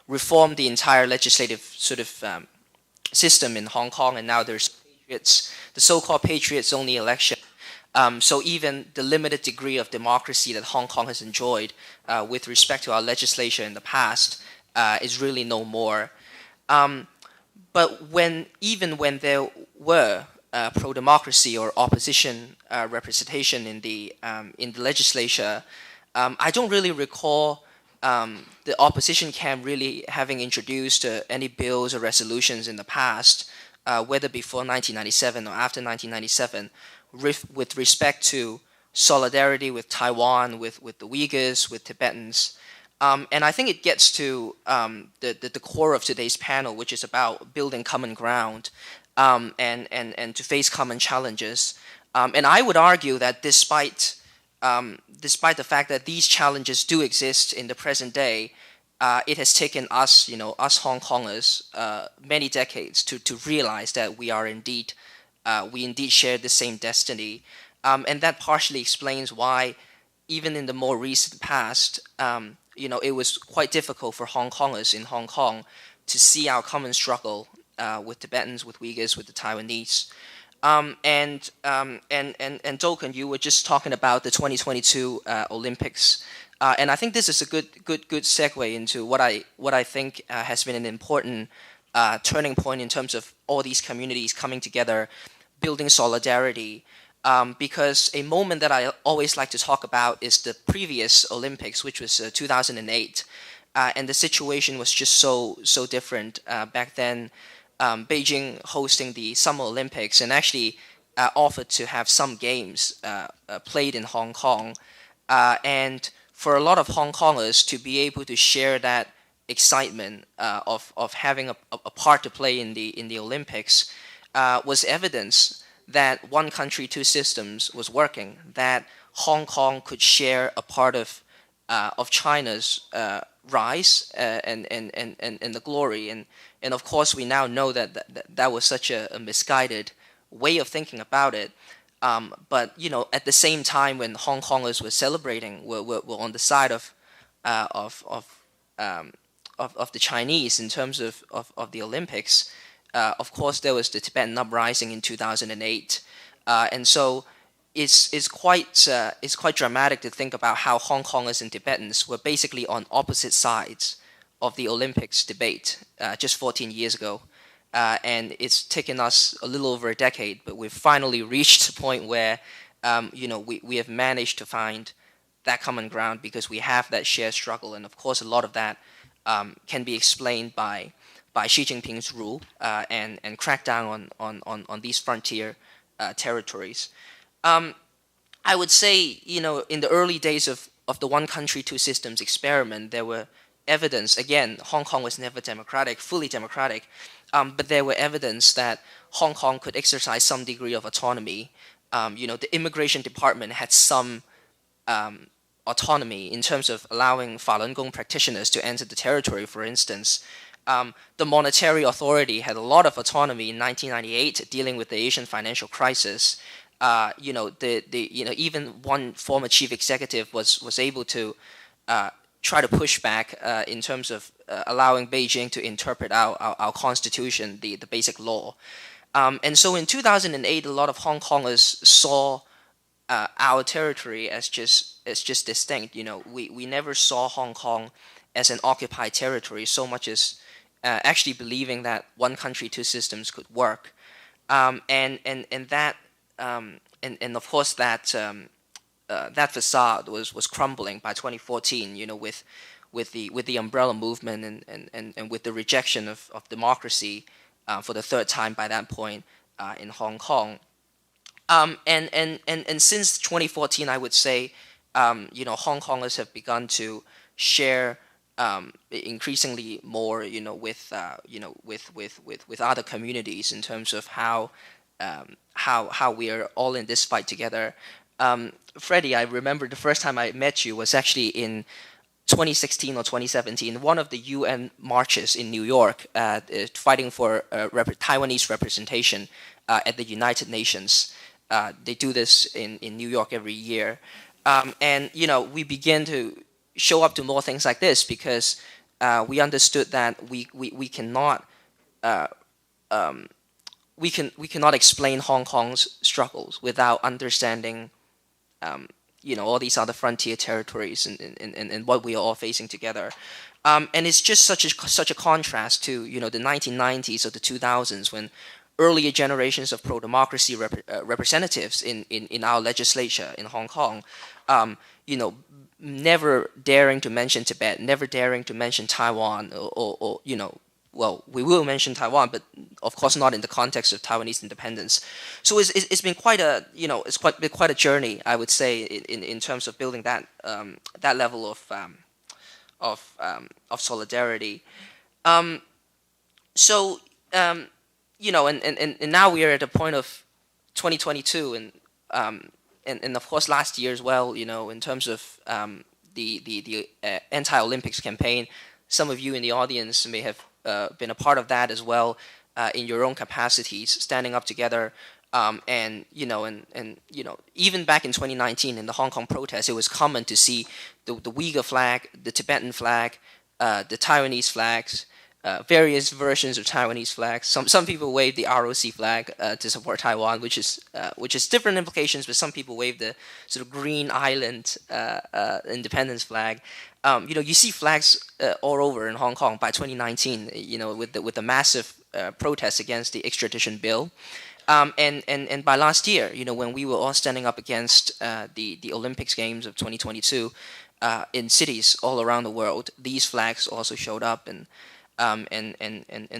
reform the entire legislative sort of system in Hong Kong, and now there's Patriots, the so-called Patriots-only election. So even the limited degree of democracy that Hong Kong has enjoyed with respect to our legislature in the past is really no more. But even when there were pro-democracy or opposition representation in the legislature, I don't really recall the opposition camp really having introduced any bills or resolutions in the past, whether before 1997 or after 1997, with respect to solidarity with Taiwan, with the Uyghurs, with Tibetans. And I think it gets to the core of today's panel, which is about building common ground and to face common challenges. And I would argue that despite the fact that these challenges do exist in the present day, it has taken us, us Hong Kongers, many decades to realize that we indeed share the same destiny, and that partially explains why, even in the more recent past, it was quite difficult for Hong Kongers in Hong Kong to see our common struggle with Tibetans, with Uyghurs, with the Taiwanese. And Dokun, you were just talking about the 2022 Olympics, and I think this is a good segue into what I think has been an important turning point in terms of all these communities coming together, building solidarity. Because a moment that I always like to talk about is the previous Olympics, which was 2008, and the situation was just so different back then. Beijing hosting the Summer Olympics and actually offered to have some games played in Hong Kong, and for a lot of Hong Kongers to be able to share that excitement of having a part to play in the Olympics was evidence that one country, two systems was working, that Hong Kong could share a part of China's rise and the glory. And of course, we now know that was such a misguided way of thinking about it. But at the same time, when Hong Kongers were celebrating, were on the side of the Chinese in terms of the Olympics. Of course, there was the Tibetan uprising in 2008, and so it's quite dramatic to think about how Hong Kongers and Tibetans were basically on opposite sides of the Olympics debate just 14 years ago, and it's taken us a little over a decade, but we've finally reached a point where we have managed to find that common ground because we have that shared struggle, and of course, a lot of that can be explained by Xi Jinping's rule and crackdown on these frontier territories. I would say, in the early days of the one country, two systems experiment, there were evidence, again, Hong Kong was never democratic, fully democratic, but there were evidence that Hong Kong could exercise some degree of autonomy. The immigration department had some autonomy in terms of allowing Falun Gong practitioners to enter the territory, for instance. The monetary authority had a lot of autonomy in 1998 dealing with the Asian financial crisis. Even one former chief executive was able to try to push back in terms of allowing Beijing to interpret our constitution, the basic law. And so in 2008, a lot of Hong Kongers saw our territory as just distinct. We never saw Hong Kong as an occupied territory so much as actually believing that one country, two systems could work, and of course that facade was crumbling by 2014. With the umbrella movement and with the rejection of democracy for the third time by that point in Hong Kong, and since 2014, I would say, Hong Kongers have begun to share increasingly more, with other communities in terms of how we are all in this fight together. Freddie, I remember the first time I met you was actually in 2016 or 2017, one of the UN marches in New York, fighting for Taiwanese representation at the United Nations. They do this in New York every year, and we began to show up to more things like this because we understood that we cannot we cannot explain Hong Kong's struggles without understanding, all these other frontier territories and what we are all facing together. And it's just such a contrast to the 1990s or the 2000s, when earlier generations of pro-democracy representatives in our legislature in Hong Kong, never daring to mention Tibet, never daring to mention Taiwan, or well, we will mention Taiwan, but of course not in the context of Taiwanese independence. So it's been quite a been quite a journey, I would say, in terms of building that that level of solidarity. And now we are at the point of 2022, and of course last year as well. In terms of the anti-Olympics campaign, some of you in the audience may have been a part of that as well, in your own capacities, standing up together. Even back in 2019 in the Hong Kong protests, it was common to see the Uyghur flag, the Tibetan flag, the Taiwanese flags, various versions of Taiwanese flags. Some people waved the ROC flag to support Taiwan, which is different implications. But some people waved the sort of Green Island independence flag. You see flags all over in Hong Kong by 2019. With the massive protests against the extradition bill. And by last year, when we were all standing up against the Olympics Games of 2022 in cities all around the world, these flags also showed up. And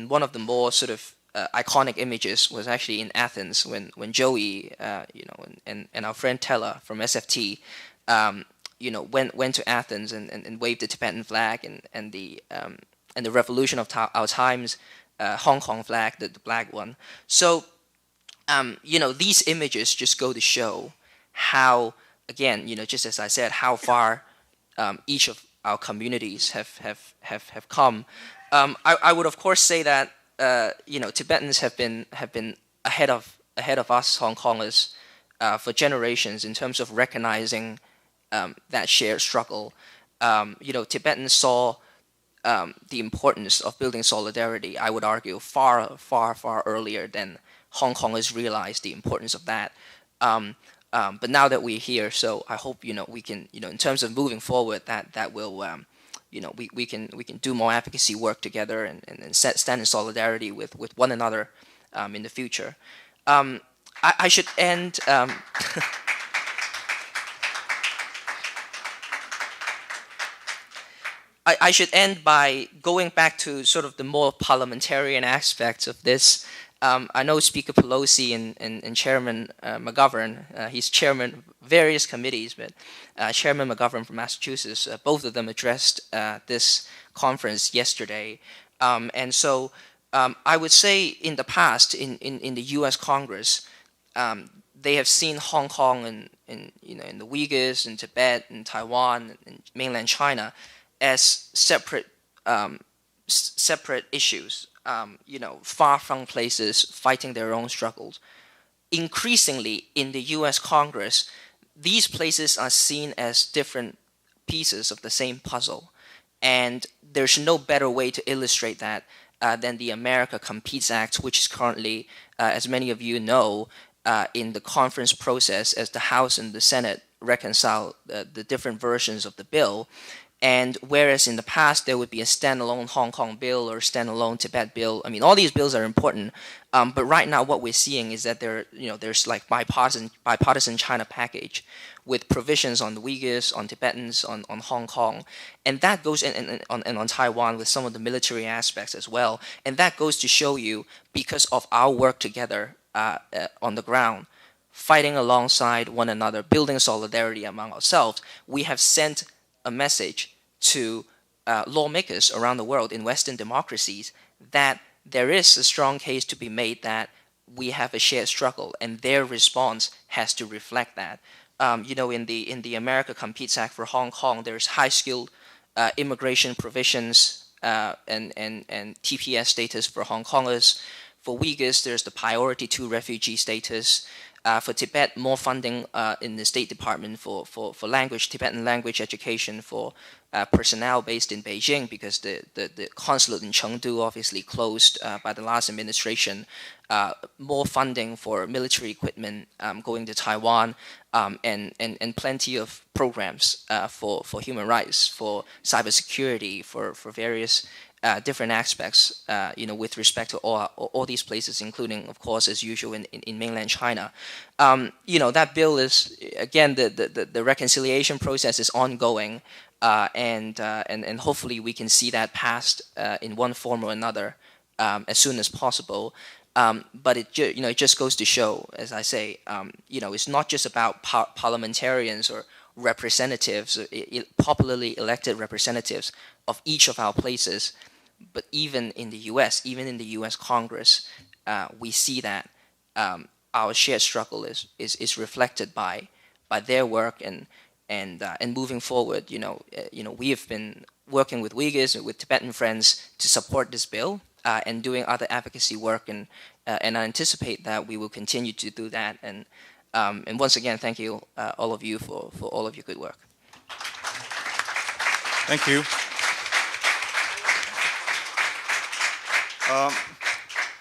one of the more sort of iconic images was actually in Athens when Joey, and our friend Tella from SFT, went to Athens and waved the Tibetan flag and the revolution of our times Hong Kong flag, the black one. So, these images just go to show how, again, just as I said, how far each of our communities have come. I would of course say that Tibetans have been ahead of us Hong Kongers for generations in terms of recognizing that shared struggle. Tibetans saw the importance of building solidarity, I would argue, far earlier than Hong Kongers realized the importance of that. But now that we're here, so I hope we can in terms of moving forward, that will we can do more advocacy work together and stand in solidarity with one another in the future. I should end. I should end by going back to sort of the more parliamentarian aspects of this. I know Speaker Pelosi and Chairman McGovern, he's chairman of various committees, but Chairman McGovern from Massachusetts, both of them addressed this conference yesterday. And so I would say in the past, in the U.S. Congress, they have seen Hong Kong and in the Uyghurs, in Tibet, in Taiwan, and mainland China as separate issues, far from places fighting their own struggles. Increasingly, in the U.S. Congress, these places are seen as different pieces of the same puzzle. And there's no better way to illustrate that than the America Competes Act, which is currently, as many of you know, in the conference process as the House and the Senate reconcile the different versions of the bill. And whereas in the past there would be a standalone Hong Kong bill or standalone Tibet bill, I mean, all these bills are important. But right now, what we're seeing is that there's like bipartisan China package with provisions on the Uyghurs, on Tibetans, on Hong Kong, and that goes and on Taiwan with some of the military aspects as well. And that goes to show you, because of our work together on the ground, fighting alongside one another, building solidarity among ourselves, we have sent a message to lawmakers around the world in Western democracies that there is a strong case to be made that we have a shared struggle, and their response has to reflect that. In the America Competes Act for Hong Kong, there's high-skilled immigration provisions and TPS status for Hong Kongers. For Uyghurs, there's the priority 2 refugee status. For Tibet, more funding in the State Department for language, Tibetan language education for personnel based in Beijing, because the consulate in Chengdu obviously closed by the last administration. More funding for military equipment going to Taiwan, and plenty of programs for human rights, for cybersecurity, for various different aspects, with respect to all these places, including, of course, as usual, in mainland China. That bill is, again, the reconciliation process is ongoing, and hopefully we can see that passed in one form or another as soon as possible. But it just goes to show, as I say, it's not just about parliamentarians or representatives, popularly elected representatives of each of our places, but even in the U.S. Congress, we see that our shared struggle is reflected by their work, and moving forward, we have been working with Uyghurs, with Tibetan friends, to support this bill, and doing other advocacy work, and I anticipate that we will continue to do that. And once again, thank you, all of you, for all of your good work. Thank you.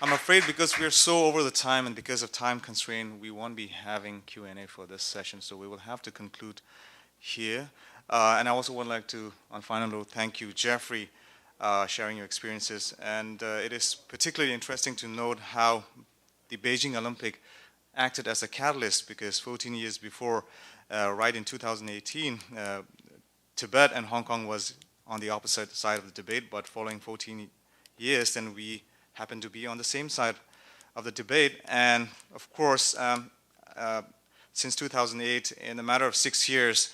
I'm afraid because we're so over the time, and because of time constraint, we won't be having Q&A for this session, so we will have to conclude here. And I also would like to, on final note, thank you, Jeffrey, sharing your experiences. And it is particularly interesting to note how the Beijing Olympic acted as a catalyst, because 14 years before, right in 2018, Tibet and Hong Kong was on the opposite side of the debate, but following 14 years, then we happened to be on the same side of the debate. And of course, since 2008, in a matter of 6 years,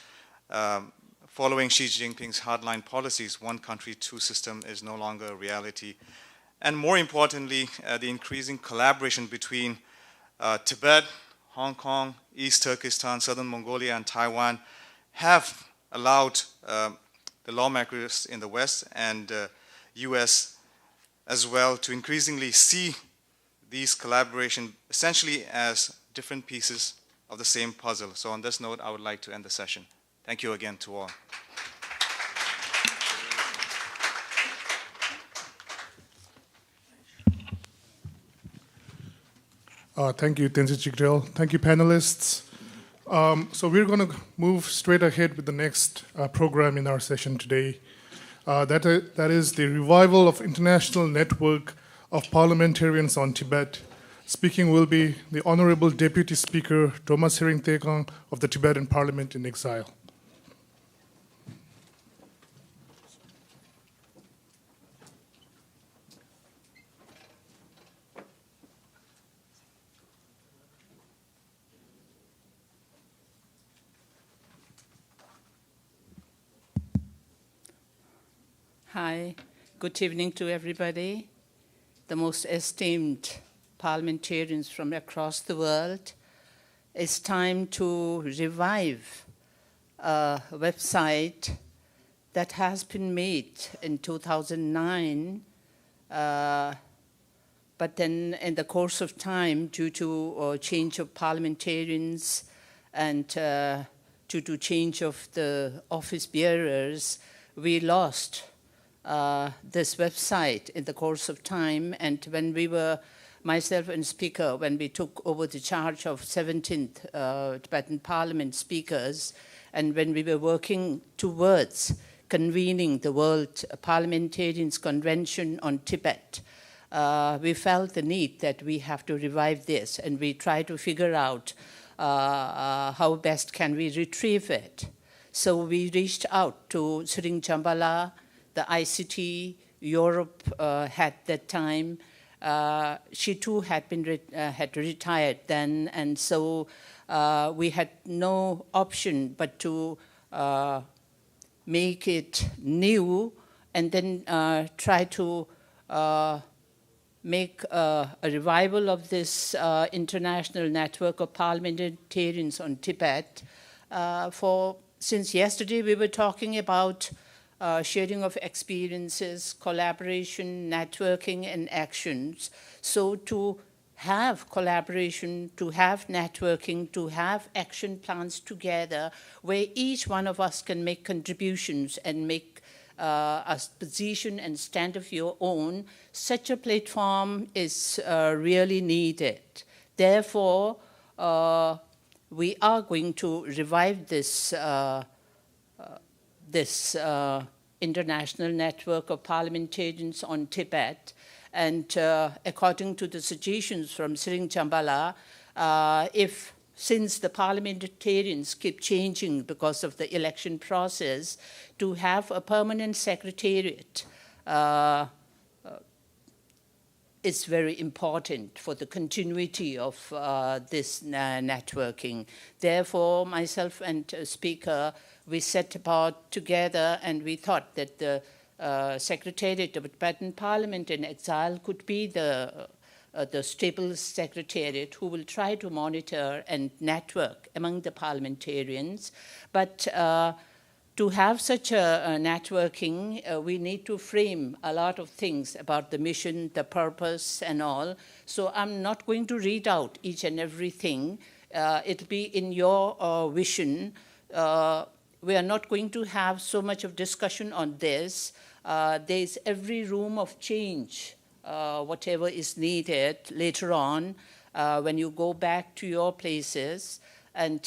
following Xi Jinping's hardline policies, one country, two system is no longer a reality. And more importantly, the increasing collaboration between Tibet, Hong Kong, East Turkestan, Southern Mongolia, and Taiwan have allowed the lawmakers in the West and US as well to increasingly see these collaboration essentially as different pieces of the same puzzle. So on this note, I would like to end the session. Thank you again to all. Thank you, Tenzin Chikdil. Thank you, panelists. So we're going to move straight ahead with the next program in our session today. That is the revival of International Network of Parliamentarians on Tibet. Speaking will be the Honorable Deputy Speaker, Dolma Tsering Teykang of the Tibetan Parliament-in-Exile. Hi, good evening to everybody. The most esteemed parliamentarians from across the world. It's time to revive a website that has been made in 2009, but then in the course of time, due to change of parliamentarians and due to change of the office bearers, we lost this website in the course of time. And when we were, myself and speaker, when we took over the charge of 17th Tibetan Parliament speakers, and when we were working towards convening the World Parliamentarians Convention on Tibet, we felt the need that we have to revive this, and we tried to figure out how best can we retrieve it. So we reached out to Sring Chambala, the ICT Europe had that time. She too had been had retired then, and so we had no option but to make it new, and then try to make a revival of this international network of parliamentarians on Tibet. Since yesterday we were talking about sharing of experiences, collaboration, networking, and actions. So to have collaboration, to have networking, to have action plans together where each one of us can make contributions and make a position and stand of your own, such a platform is really needed. Therefore, we are going to revive this, international network of parliamentarians on Tibet. And according to the suggestions from Tsering Chambala, since the parliamentarians keep changing because of the election process, to have a permanent secretariat is very important for the continuity of this networking. Therefore, myself and Speaker, we set about together and we thought that the Secretariat of the Tibetan Parliament-in-Exile could be the stable secretariat who will try to monitor and network among the parliamentarians. But to have such a networking, we need to frame a lot of things about the mission, the purpose, and all. So I'm not going to read out each and everything. It'll be in your vision. We are not going to have so much of discussion on this. There's every room of change, whatever is needed later on when you go back to your places. And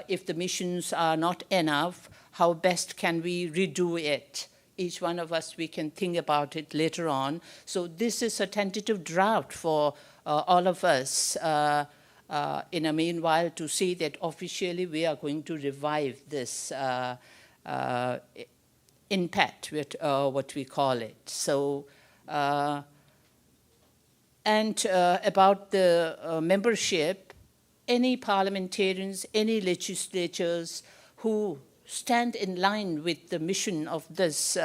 if the missions are not enough, how best can we redo it? Each one of us, we can think about it later on. So this is a tentative draft for all of us in a meanwhile to see that officially we are going to revive this impact, what we call it. So, and about the membership, any parliamentarians, any legislatures who stand in line with the mission of this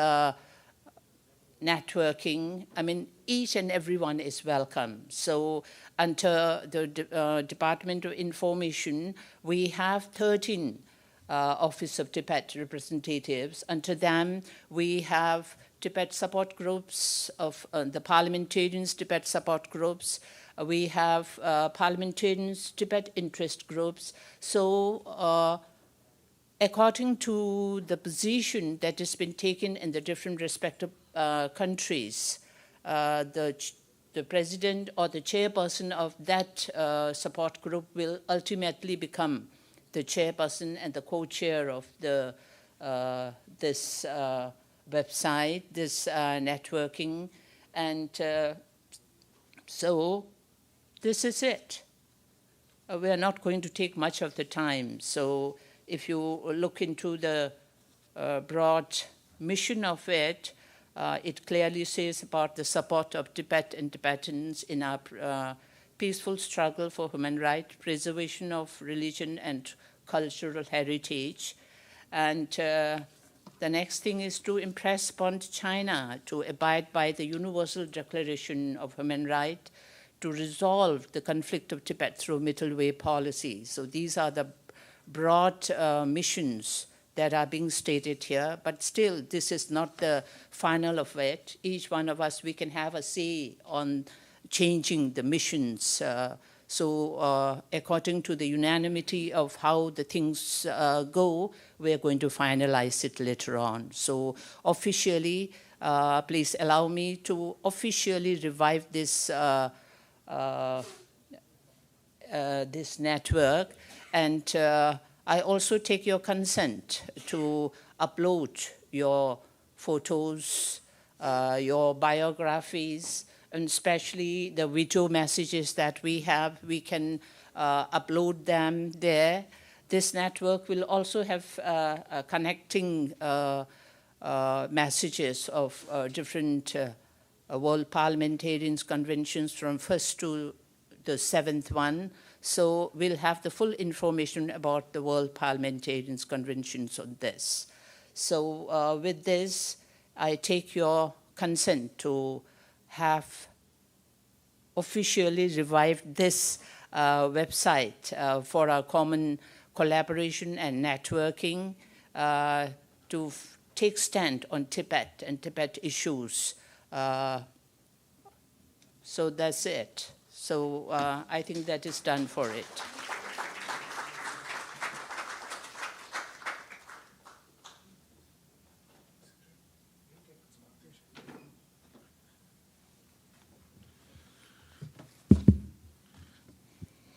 networking, I mean, each and everyone is welcome. So under the Department of Information, we have 13 Office of Tibet representatives. Under them, we have Tibet support groups of the parliamentarians, Tibet support groups. We have parliamentarians, Tibet interest groups. So according to the position that has been taken in the different respective countries, the president or the chairperson of that support group will ultimately become the chairperson and the co-chair of the this website, this networking, and so this is it. We are not going to take much of the time. So if you look into the broad mission of it, it clearly says about the support of Tibet and Tibetans in our peaceful struggle for human rights, preservation of religion and cultural heritage. And the next thing is to impress upon China to abide by the Universal Declaration of Human Rights, to resolve the conflict of Tibet through middle way policy. So these are the broad missions that are being stated here, but still this is not the final of it. Each one of us, we can have a say on changing the missions. So according to the unanimity of how the things go, we're going to finalize it later on. So officially, please allow me to officially revive this this network, and I also take your consent to upload your photos, your biographies, and especially the video messages that we have. We can upload them there. This network will also have connecting messages of different World Parliamentarians Conventions from 1st to the 7th one. So we'll have the full information about the World Parliamentarians Conventions on this. So with this, I take your consent to have officially revived this website for our common collaboration and networking to take stand on Tibet and Tibet issues. So that's it. So I think that is done for it.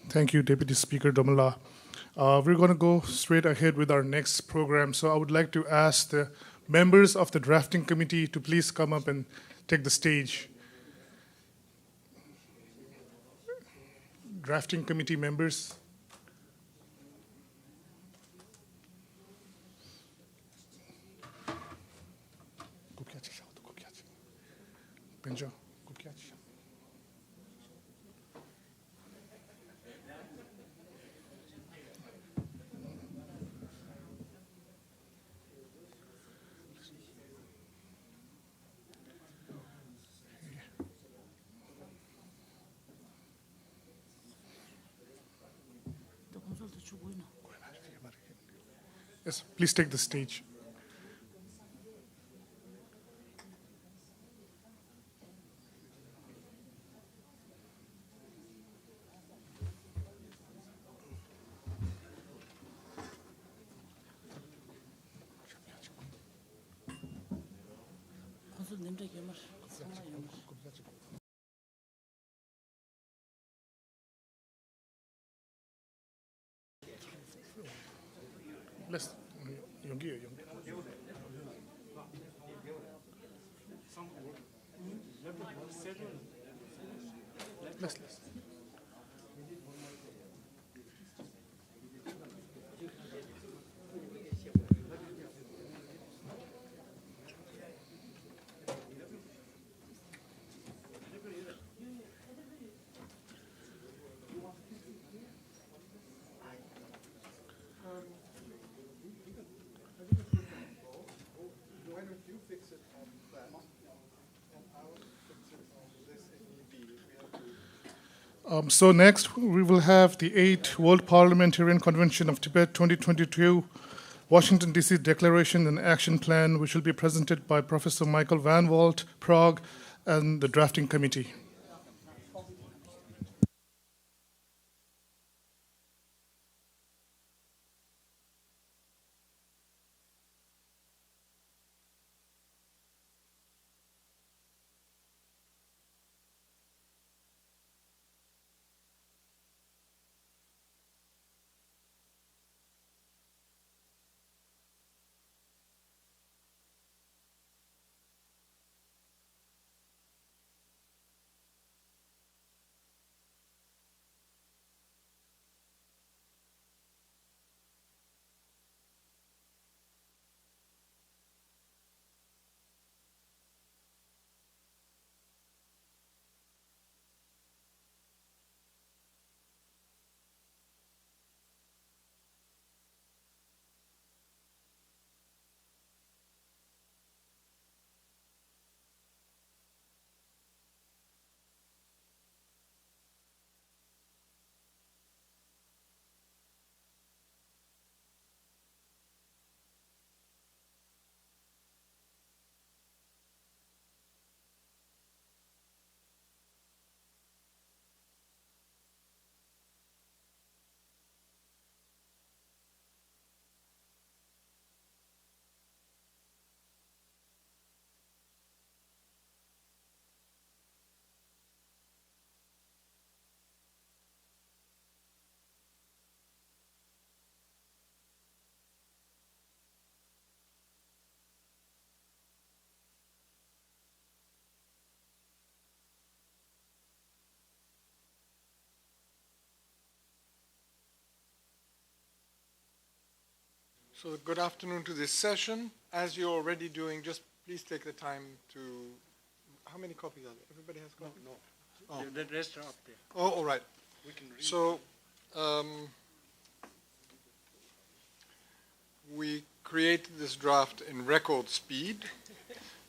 Thank you, Deputy Speaker Domala. We're going to go straight ahead with our next program. So I would like to ask the members of the drafting committee to please come up and take the stage. Drafting committee members. Benjo. Yes, please take the stage. Let's So next, we will have the 8th World Parliamentarian Convention of Tibet 2022 Washington D.C. Declaration and Action Plan, which will be presented by Professor Michael Van Walt, Prague, and the drafting committee. So good afternoon to this session. As you're already doing, just please take the time to, how many copies are there? Everybody has copies? No. Oh. The rest are up there. Oh, all right. We can read. So we created this draft in record speed.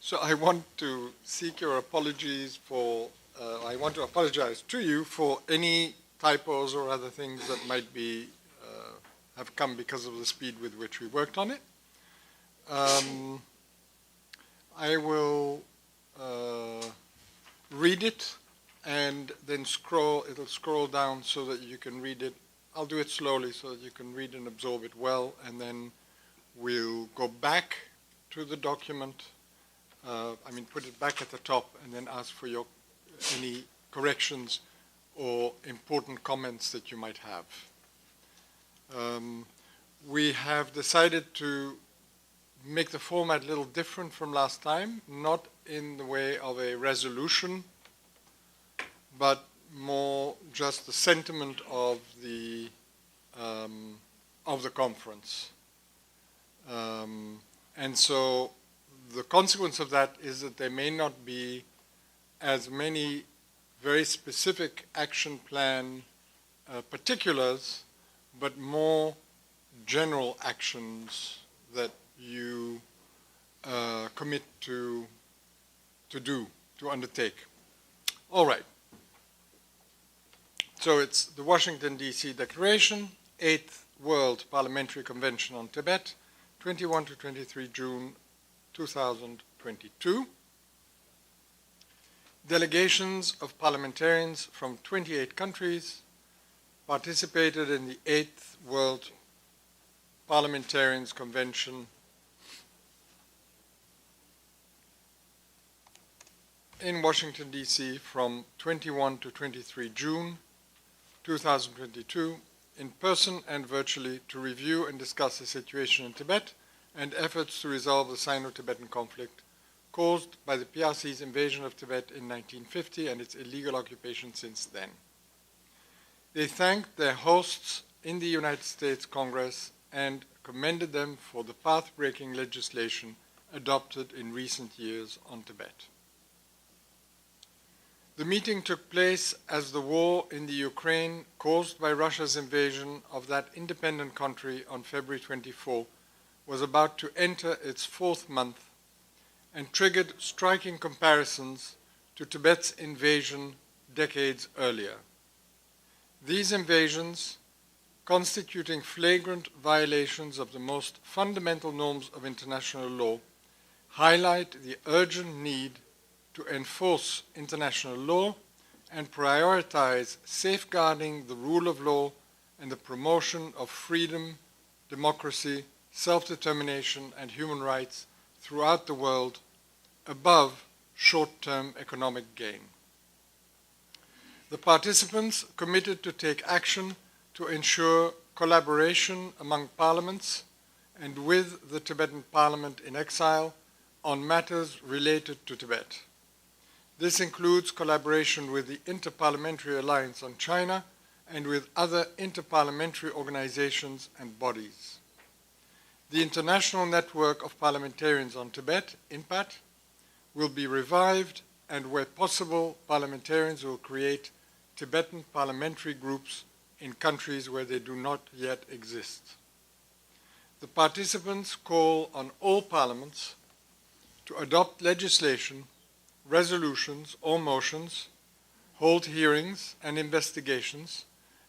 So I want to seek your apologies for, I want to apologize to you for any typos or other things that might be have come because of the speed with which we worked on it. I will read it and then it'll scroll down so that you can read it. I'll do it slowly so that you can read and absorb it well, and then we'll go back to the document, put it back at the top, and then ask for any corrections or important comments that you might have. We have decided to make the format a little different from last time, not in the way of a resolution, but more just the sentiment of the conference. And so the consequence of that is that there may not be as many very specific action plan particulars, but more general actions that you commit to undertake. All right. So it's the Washington D.C. Declaration, 8th World Parliamentary Convention on Tibet, 21 to 23 June 2022. Delegations of parliamentarians from 28 countries participated in the 8th World Parliamentarians Convention in Washington, D.C. from 21 to 23 June 2022, in person and virtually, to review and discuss the situation in Tibet and efforts to resolve the Sino-Tibetan conflict caused by the PRC's invasion of Tibet in 1950 and its illegal occupation since then. They thanked their hosts in the United States Congress and commended them for the path-breaking legislation adopted in recent years on Tibet. The meeting took place as the war in the Ukraine, caused by Russia's invasion of that independent country on February 24, was about to enter its 4th month and triggered striking comparisons to Tibet's invasion decades earlier. These invasions, constituting flagrant violations of the most fundamental norms of international law, highlight the urgent need to enforce international law and prioritize safeguarding the rule of law and the promotion of freedom, democracy, self-determination, and human rights throughout the world above short-term economic gain. The participants committed to take action to ensure collaboration among parliaments and with the Tibetan Parliament-in-Exile on matters related to Tibet. This includes collaboration with the Inter-Parliamentary Alliance on China and with other interparliamentary organizations and bodies. The International Network of Parliamentarians on Tibet, INPAT, will be revived, and where possible, parliamentarians will create Tibetan parliamentary groups in countries where they do not yet exist. The participants call on all parliaments to adopt legislation, resolutions or motions, hold hearings and investigations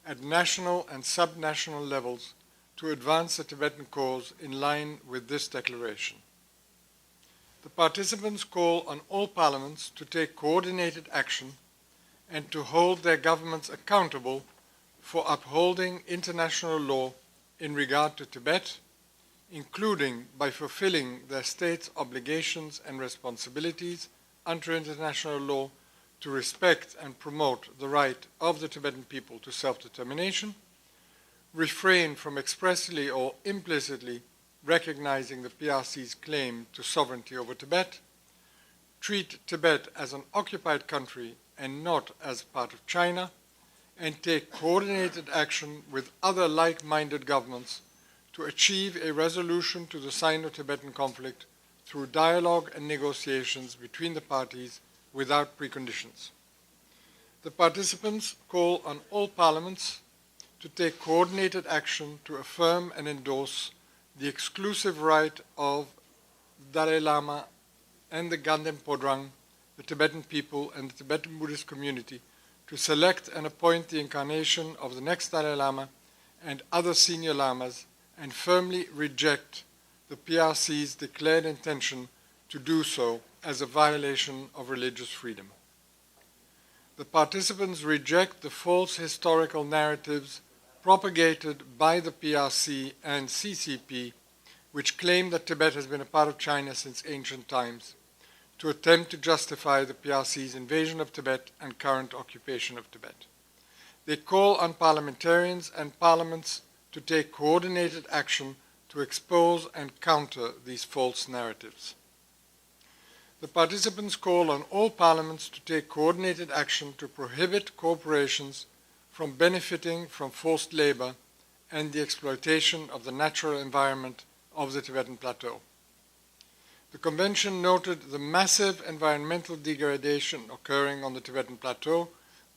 at national and subnational levels to advance the Tibetan cause in line with this declaration. The participants call on all parliaments to take coordinated action and to hold their governments accountable for upholding international law in regard to Tibet, including by fulfilling their state's obligations and responsibilities under international law to respect and promote the right of the Tibetan people to self-determination, refrain from expressly or implicitly recognizing the PRC's claim to sovereignty over Tibet, treat Tibet as an occupied country and not as part of China, and take coordinated action with other like-minded governments to achieve a resolution to the Sino-Tibetan conflict through dialogue and negotiations between the parties without preconditions. The participants call on all parliaments to take coordinated action to affirm and endorse the exclusive right of Dalai Lama and the Ganden Podrang, the Tibetan people and the Tibetan Buddhist community, to select and appoint the incarnation of the next Dalai Lama and other senior lamas, and firmly reject the PRC's declared intention to do so as a violation of religious freedom. the participants reject the false historical narratives propagated by the PRC and CCP, which claim that Tibet has been a part of China since ancient times, to attempt to justify the PRC's invasion of Tibet and current occupation of Tibet. They call on parliamentarians and parliaments to take coordinated action to expose and counter these false narratives. The participants call on all parliaments to take coordinated action to prohibit corporations from benefiting from forced labor and the exploitation of the natural environment of the Tibetan Plateau. The Convention noted the massive environmental degradation occurring on the Tibetan Plateau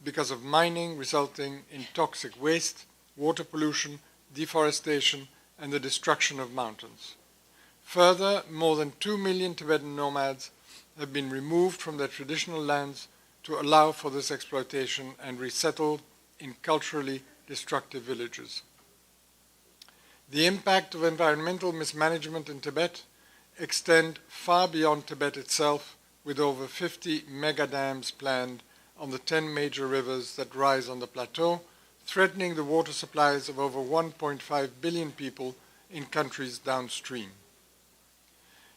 because of mining resulting in toxic waste, water pollution, deforestation, and the destruction of mountains. Further, more than 2 million Tibetan nomads have been removed from their traditional lands to allow for this exploitation and resettled in culturally destructive villages. The impact of environmental mismanagement in Tibet extend far beyond Tibet itself, with over 50 mega dams planned on the 10 major rivers that rise on the plateau, threatening the water supplies of over 1.5 billion people in countries downstream.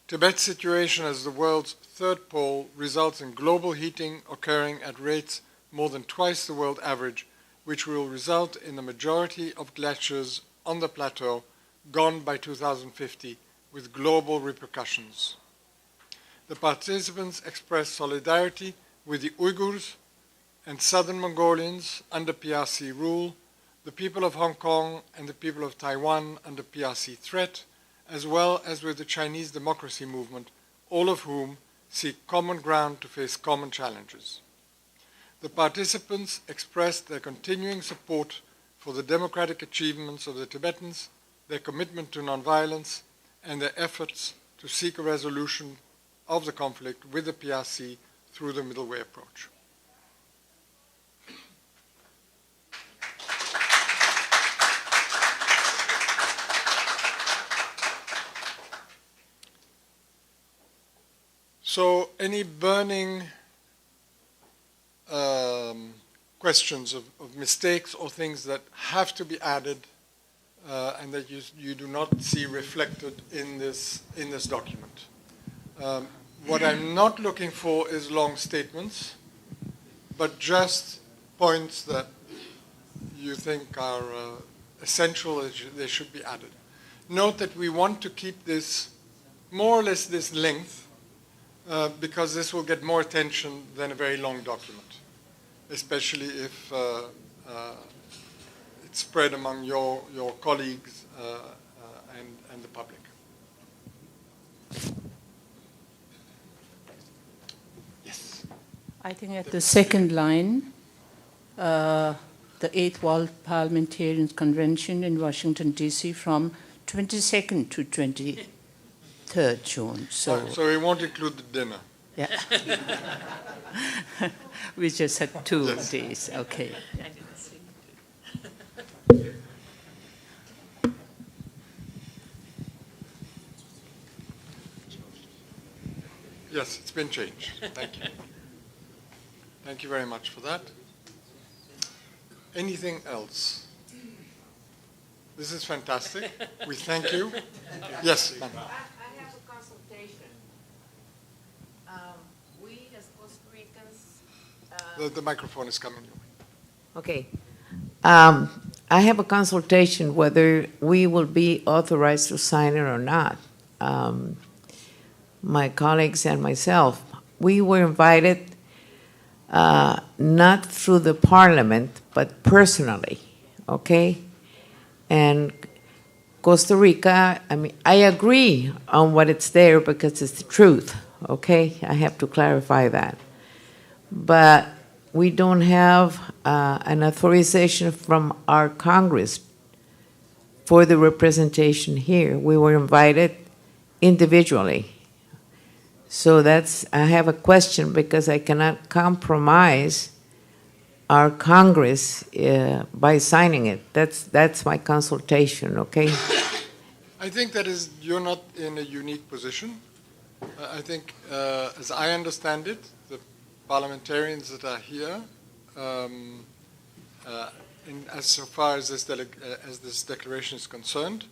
Tibet's situation as the world's third pole results in global heating occurring at rates more than twice the world average, which will result in the majority of glaciers on the plateau gone by 2050, with global repercussions. The participants express solidarity with the Uyghurs and Southern Mongolians under PRC rule, the people of Hong Kong and the people of Taiwan under PRC threat, as well as with the Chinese democracy movement, all of whom seek common ground to face common challenges. The participants expressed their continuing support for the democratic achievements of the Tibetans, their commitment to nonviolence, and their efforts to seek a resolution of the conflict with the PRC through the middle way approach. So any burning questions of mistakes or things that have to be added and that you do not see reflected in this document. What I'm not looking for is long statements, but just points that you think are essential, they should be added. Note that we want to keep this more or less this length, because this will get more attention than a very long document, especially if it's spread among your colleagues and the public. Yes? I think at the second line, the 8th World Parliamentarians Convention in Washington, D.C. from 22nd to 23rd June. So we won't include the dinner. Yeah. We just had 2 days. Okay. Yes, it's been changed. Thank you. Thank you very much for that. Anything else? This is fantastic. We thank you. Yes, ma'am. I have a consultation. We as Costa Ricans... The microphone is coming your way. Okay. I have a consultation whether we will be authorized to sign it or not. My colleagues and myself, we were invited not through the parliament, but personally, okay? And Costa Rica, I mean, I agree on what it's there because it's the truth, okay? I have to clarify that. But we don't have an authorization from our Congress for the representation here. We were invited individually. So I have a question because I cannot compromise our Congress by signing it. That's my consultation, okay? I think you're not in a unique position. I think, as I understand it, the parliamentarians that are here as so far as this declaration is concerned,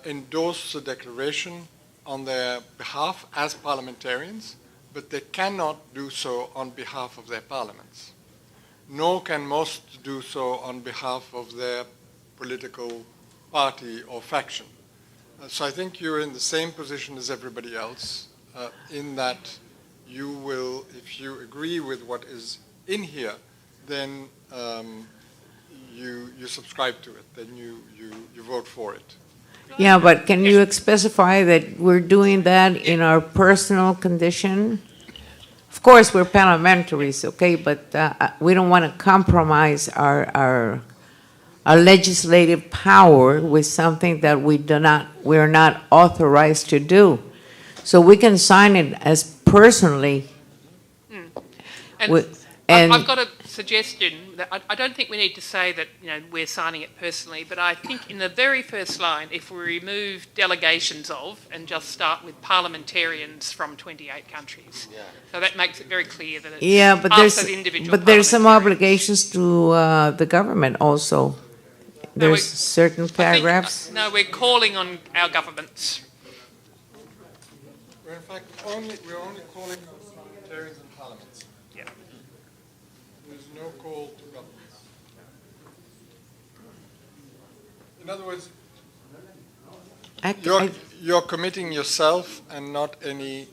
endorse the declaration on their behalf as parliamentarians, but they cannot do so on behalf of their parliaments. Nor can most do so on behalf of their political party or faction. So I think you're in the same position as everybody else, in that you will, if you agree with what is in here, then you subscribe to it, then you vote for it. Yeah, but can you specify that we're doing that in our personal condition? Of course, we're parliamentaries, okay, but we don't want to compromise our legislative power with something that we're not authorized to do. So we can sign it as personally. And I've got a suggestion that I don't think we need to say that we're signing it personally, but I think in the very first line, if we remove delegations of and just start with parliamentarians from 28 countries, so that makes it very clear that it's us as individual. But there's some obligations to the government also. There's certain paragraphs. No, we're calling on our governments. We're in fact we're only calling parliamentarians and parliaments. Yeah. There's no call to governments. In other words, you're committing yourself and not any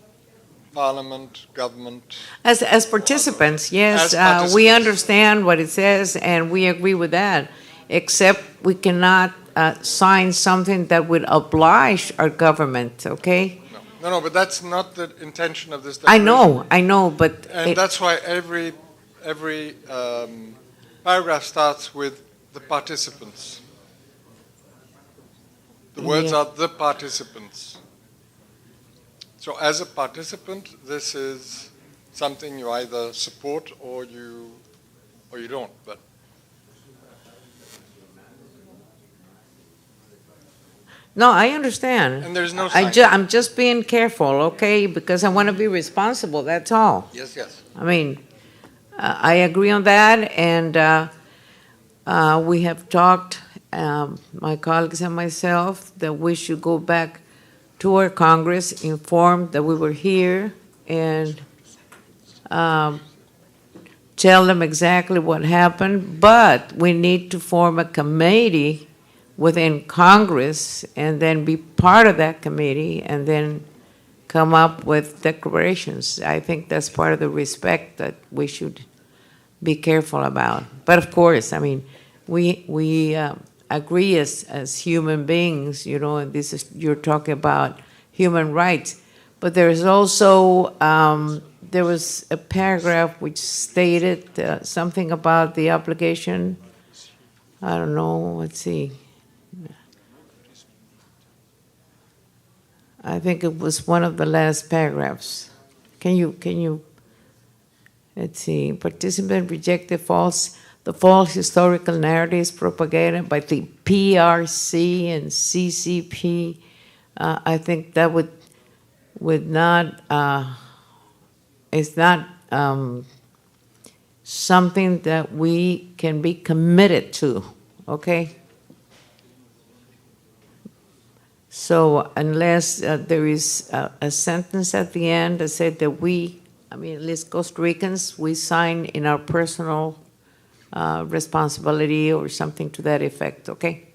parliament, government. As participants, yes, we understand what it says and we agree with that, except we cannot sign something that would oblige our government, okay? No, but that's not the intention of this declaration. I know, but... And that's why every paragraph starts with the participants. The words are the participants. So as a participant, this is something you either support or you don't. But no, I understand. And there's no I'm just being careful, okay? Because I want to be responsible, that's all. Yes. I mean, I agree on that, and we have talked, my colleagues and myself, that we should go back to our Congress, informed that we were here, and tell them exactly what happened, but we need to form a committee within Congress and then be part of that committee and then come up with declarations. I think that's part of the respect that we should be careful about. But of course, I mean, we agree as human beings, and this is, you're talking about human rights. But there's also, there was a paragraph which stated something about the obligation. I don't know, let's see. I think it was one of the last paragraphs. Can you, let's see, participants reject the false historical narratives propagated by the PRC and CCP. I think that would not, it's not something that we can be committed to, okay? So unless there is a sentence at the end that said that we, at least Costa Ricans, we sign in our personal responsibility or something to that effect, okay?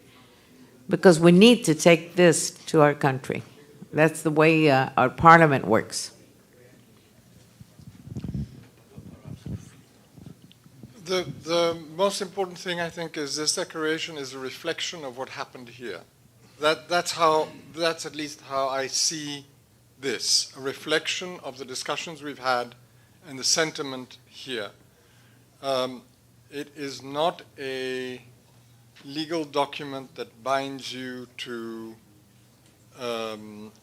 Because we need to take this to our country. That's the way our parliament works. The most important thing, I think, is this declaration is a reflection of what happened here. That's at least how I see this, a reflection of the discussions we've had and the sentiment here. It is not a legal document that binds you to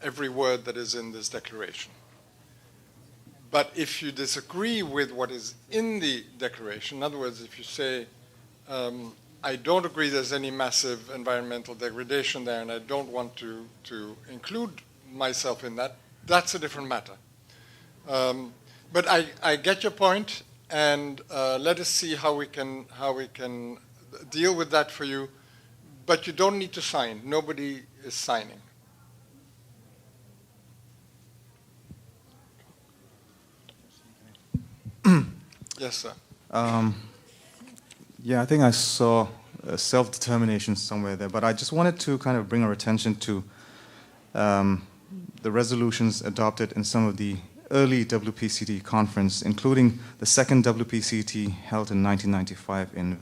every word that is in this declaration. But if you disagree with what is in the declaration, in other words, if you say, I don't agree there's any massive environmental degradation there and I don't want to include myself in that, that's a different matter. But I get your point, and let us see how we can deal with that for you. But you don't need to sign. Nobody is signing. Yes, sir. Yeah, I think I saw self-determination somewhere there, but I just wanted to kind of bring our attention to the resolutions adopted in some of the early WPCT conference, including the second WPCT held in 1995 in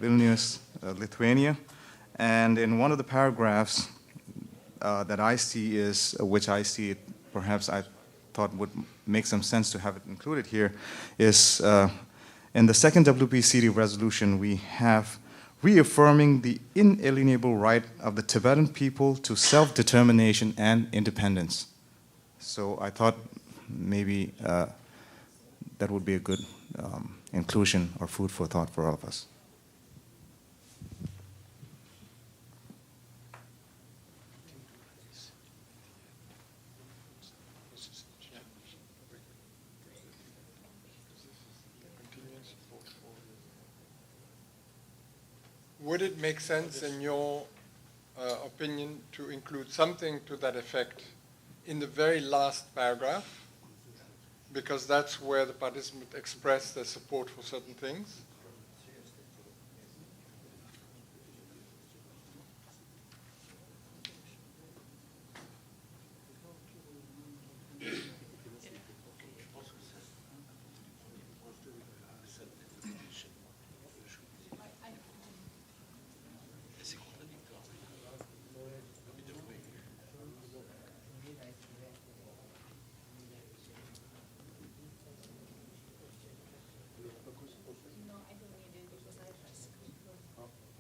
Vilnius, Lithuania. And in one of the paragraphs that I see is, which I see it, perhaps I thought would make some sense to have it included here, is in the second WPCT resolution, we have reaffirming the inalienable right of the Tibetan people to self-determination and independence. So I thought maybe that would be a good inclusion or food for thought for all of us. Would it make sense, in your opinion, to include something to that effect in the very last paragraph? Because that's where the participants express their support for certain things.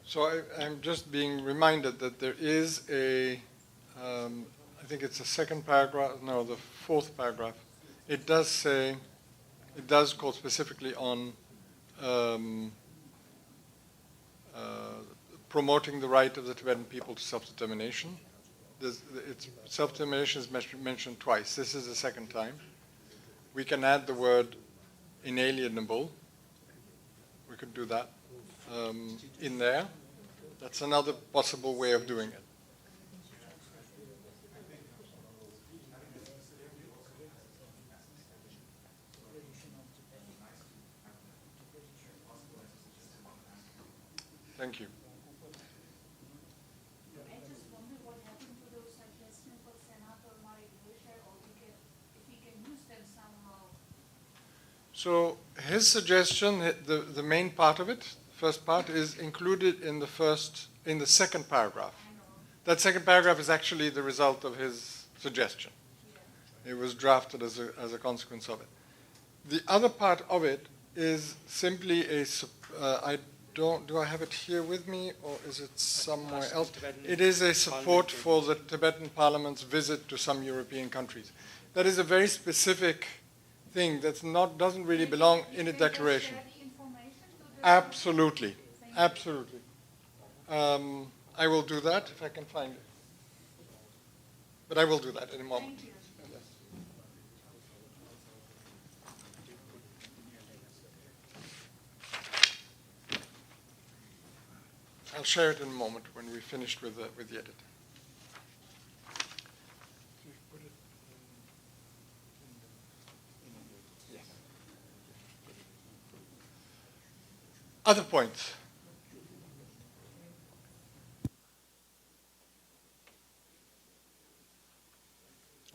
So I'm just being reminded that there is a, I think it's the second paragraph, no, the fourth paragraph. It does say, it does call specifically on promoting the right of the Tibetan people to self-determination. Self-determination is mentioned twice. This is the second time. We can add the word inalienable. We could do that in there. That's another possible way of doing it. Thank you. I just wonder what happened to those suggestions for Senator Marek Wilshire, or if we can use them somehow. So his suggestion, the main part of it, first part, is included in the second paragraph. That second paragraph is actually the result of his suggestion. It was drafted as a consequence of it. The other part of it is simply do I have it here with me, or is it somewhere else? It is a support for the Tibetan Parliament's visit to some European countries. That is a very specific thing that doesn't really belong in a declaration. Absolutely, absolutely. I will do that if I can find it. But I will do that in a moment. Yes. I'll share it in a moment when we're finished with the edit. Yes. Other points?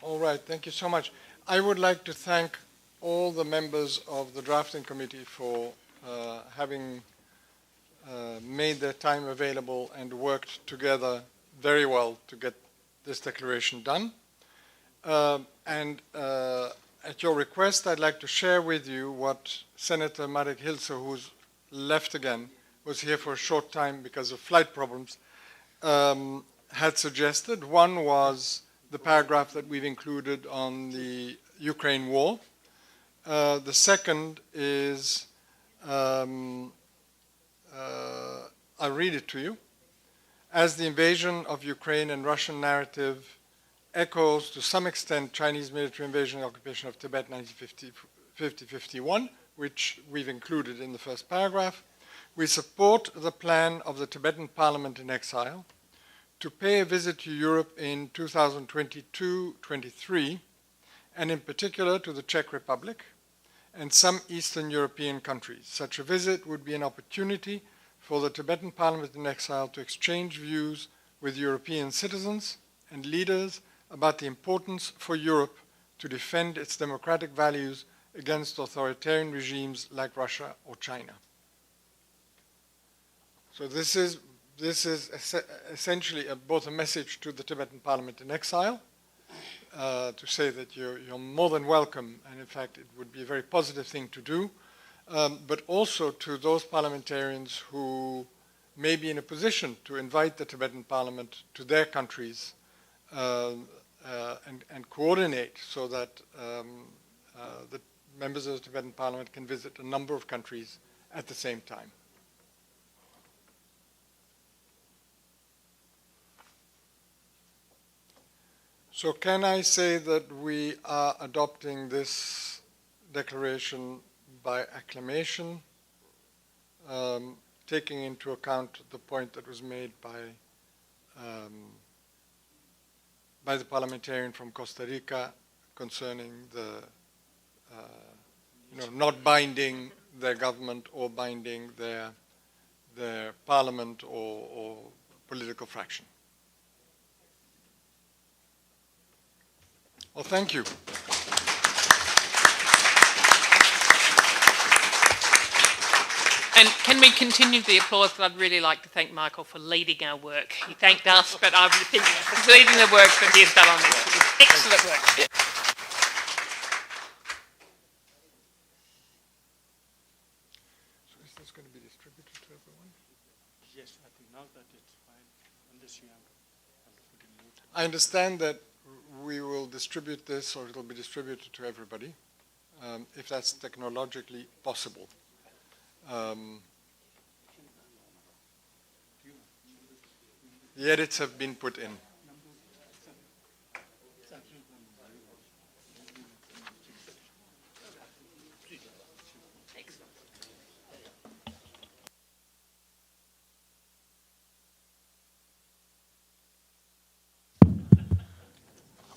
All right, thank you so much. I would like to thank all the members of the drafting committee for having made their time available and worked together very well to get this declaration done. And at your request, I'd like to share with you what Senator Marek Hilse, who's left again, was here for a short time because of flight problems, had suggested. One was the paragraph that we've included on the Ukraine war. The second is, I'll read it to you. As the invasion of Ukraine and Russian narrative echoes to some extent Chinese military invasion and occupation of Tibet in 1953 5051, which we've included in the first paragraph. We support the plan of the Tibetan Parliament-in-Exile to pay a visit to Europe in 2022-23, and in particular to the Czech Republic and some Eastern European countries. Such a visit would be an opportunity for the Tibetan Parliament-in-Exile to exchange views with European citizens and leaders about the importance for Europe to defend its democratic values against authoritarian regimes like Russia or China. So this is essentially both a message to the Tibetan Parliament-in-Exile to say that you're more than welcome, and in fact it would be a very positive thing to do, but also to those parliamentarians who may be in a position to invite the Tibetan Parliament to their countries and coordinate so that the members of the Tibetan Parliament can visit a number of countries at the same time. So can I say that we are adopting this declaration by acclamation, taking into account the point that was made by the parliamentarian from Costa Rica concerning the not binding their government or binding their parliament or political fraction. Well, thank you. And can we continue the applause? But I'd really like to thank Michael for leading our work. He thanked us, but I think he's leading the work that he's done on this. It was excellent work. So is this going to be distributed to everyone? Yes, I think now that it's fine, unless you have to put in more time. I understand that we will distribute this, or it will be distributed to everybody, if that's technologically possible. The edits have been put in.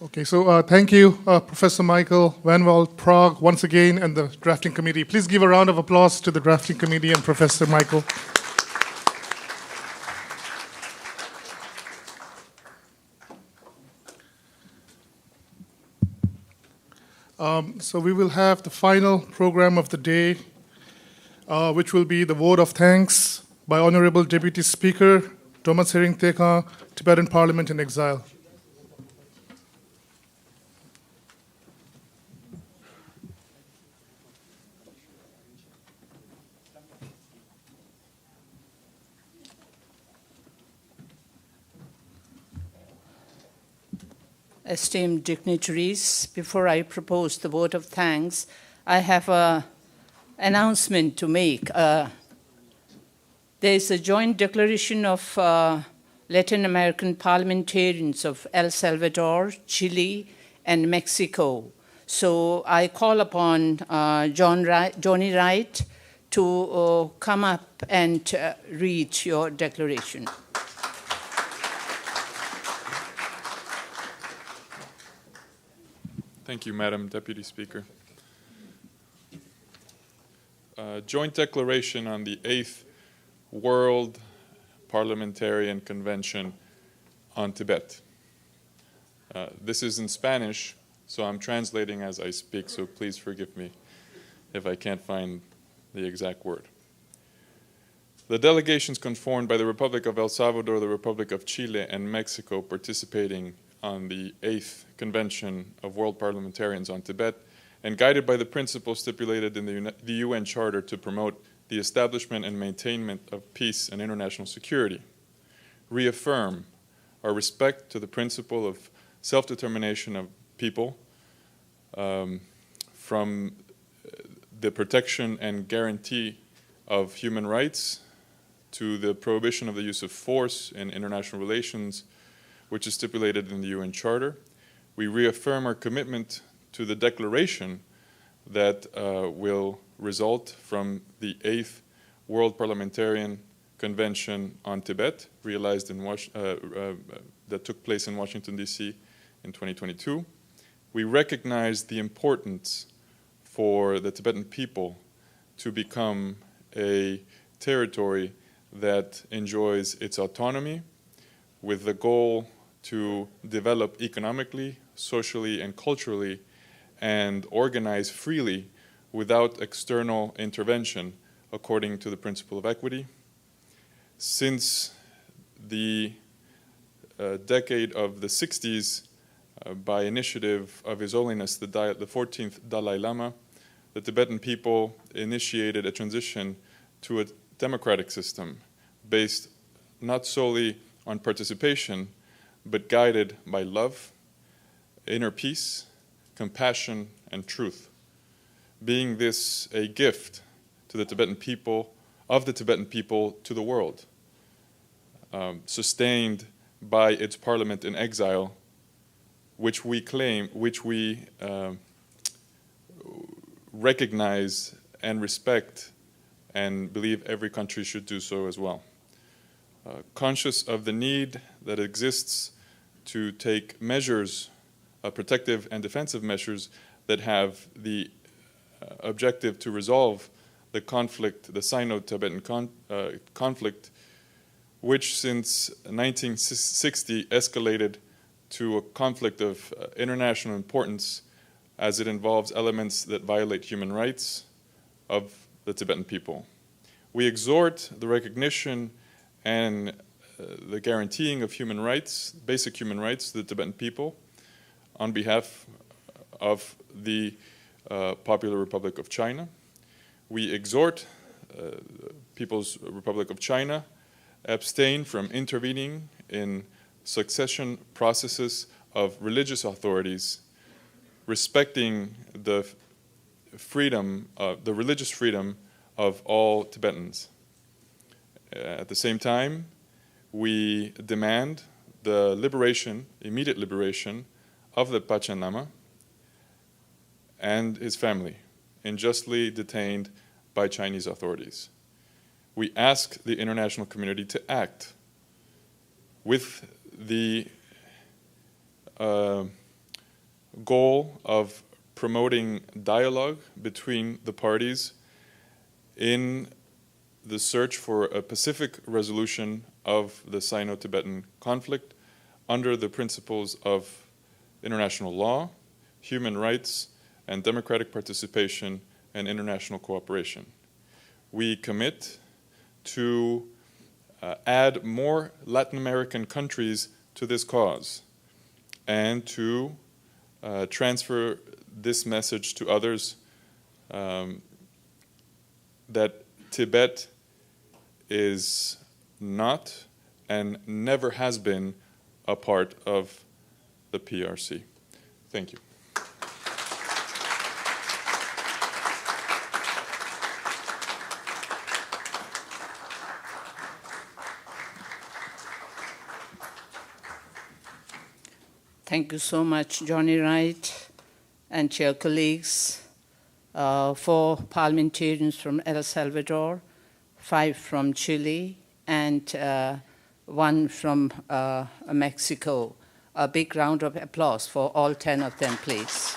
Okay, so thank you, Professor Michael Van Walt Prague, once again, and the drafting committee. Please give a round of applause to the drafting committee and Professor Michael. So we will have the final program of the day, which will be the vote of thanks by Honorable Deputy Speaker Dolma Tsering Teykang, Tibetan Parliament-in-Exile. Esteemed dignitaries, before I propose the vote of thanks, I have an announcement to make. There is a joint declaration of Latin American parliamentarians of El Salvador, Chile, and Mexico. So I call upon Johnny Wright to come up and read your declaration. Thank you, Madam Deputy Speaker. Joint declaration on the 8th World Parliamentarian Convention on Tibet. This is in Spanish, so I'm translating as I speak, so please forgive me if I can't find the exact word. The delegations conformed by the Republic of El Salvador, the Republic of Chile, and Mexico participating on the 8th Convention of World Parliamentarians on Tibet, and guided by the principles stipulated in the UN Charter to promote the establishment and maintainment of peace and international security, reaffirm our respect to the principle of self-determination of people, from the protection and guarantee of human rights to the prohibition of the use of force in international relations, which is stipulated in the UN Charter. We reaffirm our commitment to the declaration that will result from the 8th World Parliamentarian Convention on Tibet, realized in that took place in Washington, D.C. in 2022. We recognize the importance for the Tibetan people to become a territory that enjoys its autonomy, with the goal to develop economically, socially, and culturally, and organize freely without external intervention according to the principle of equity. Since the decade of the 60s, by initiative of His Holiness the 14th Dalai Lama, the Tibetan people initiated a transition to a democratic system based not solely on participation, but guided by love, inner peace, compassion, and truth, being this a gift to the Tibetan people, of the Tibetan people to the world, sustained by its parliament-in-exile, which we claim, which we recognize and respect, and believe every country should do so as well. Conscious of the need that exists to take measures, protective and defensive measures, that have the objective to resolve the conflict, the Sino-Tibetan conflict, which since 1960 escalated to a conflict of international importance, as it involves elements that violate human rights of the Tibetan people. We exhort the recognition and the guaranteeing of human rights, basic human rights, to the Tibetan people on behalf of the Popular Republic of China. We exhort People's Republic of China abstain from intervening in succession processes of religious authorities, respecting the freedom, the religious freedom of all Tibetans. At the same time, we demand the liberation, immediate liberation, of the Pachen Lama and his family, unjustly detained by Chinese authorities. We ask the international community to act with the goal of promoting dialogue between the parties in the search for a pacific resolution of the Sino-Tibetan conflict under the principles of international law, human rights, and democratic participation and international cooperation. We commit to add more Latin American countries to this cause and to transfer this message to others, that Tibet is not and never has been a part of the PRC. Thank you. Thank you so much, Johnny Wright, and chair colleagues. 4 parliamentarians from El Salvador, 5 from Chile, and 1 from Mexico. A big round of applause for all 10 of them, please.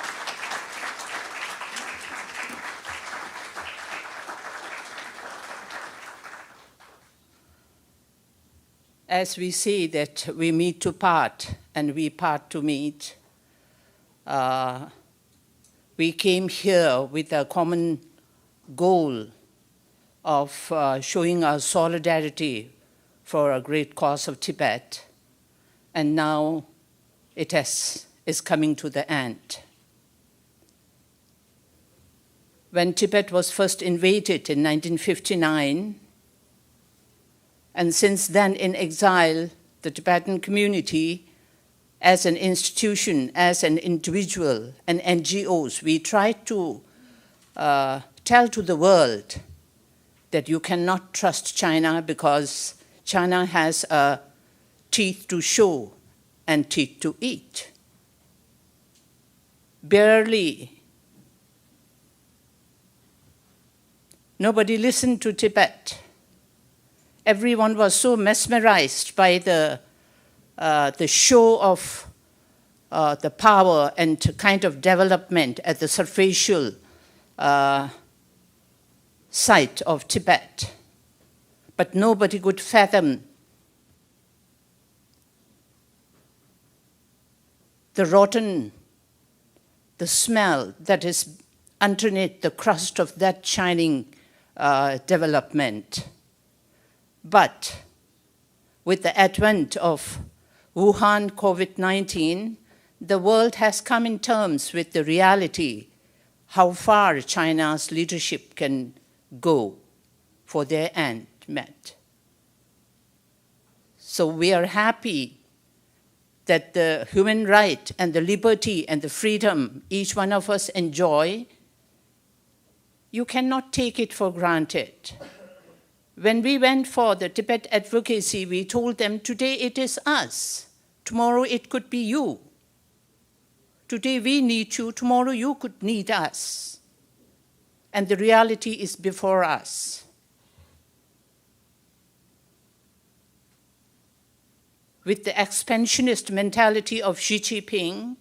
As we say that we meet to part and we part to meet, we came here with a common goal of showing our solidarity for a great cause of Tibet, and now it is coming to the end. When Tibet was first invaded in 1959, and since then in exile, the Tibetan community, as an institution, as an individual, and NGOs, we tried to tell to the world that you cannot trust China because China has teeth to show and teeth to eat. Barely Nobody listened to Tibet. Everyone was so mesmerized by the show of the power and kind of development at the superficial site of Tibet. But nobody could fathom the smell that is underneath the crust of that shining development. But with the advent of Wuhan COVID-19, the world has come in terms with the reality how far China's leadership can go for their end met. So we are happy that the human right and the liberty and the freedom each one of us enjoy, you cannot take it for granted. When we went for the Tibet advocacy, we told them, today it is us, tomorrow it could be you. Today we need you, tomorrow you could need us. And the reality is before us. With the expansionist mentality of Xi Jinping,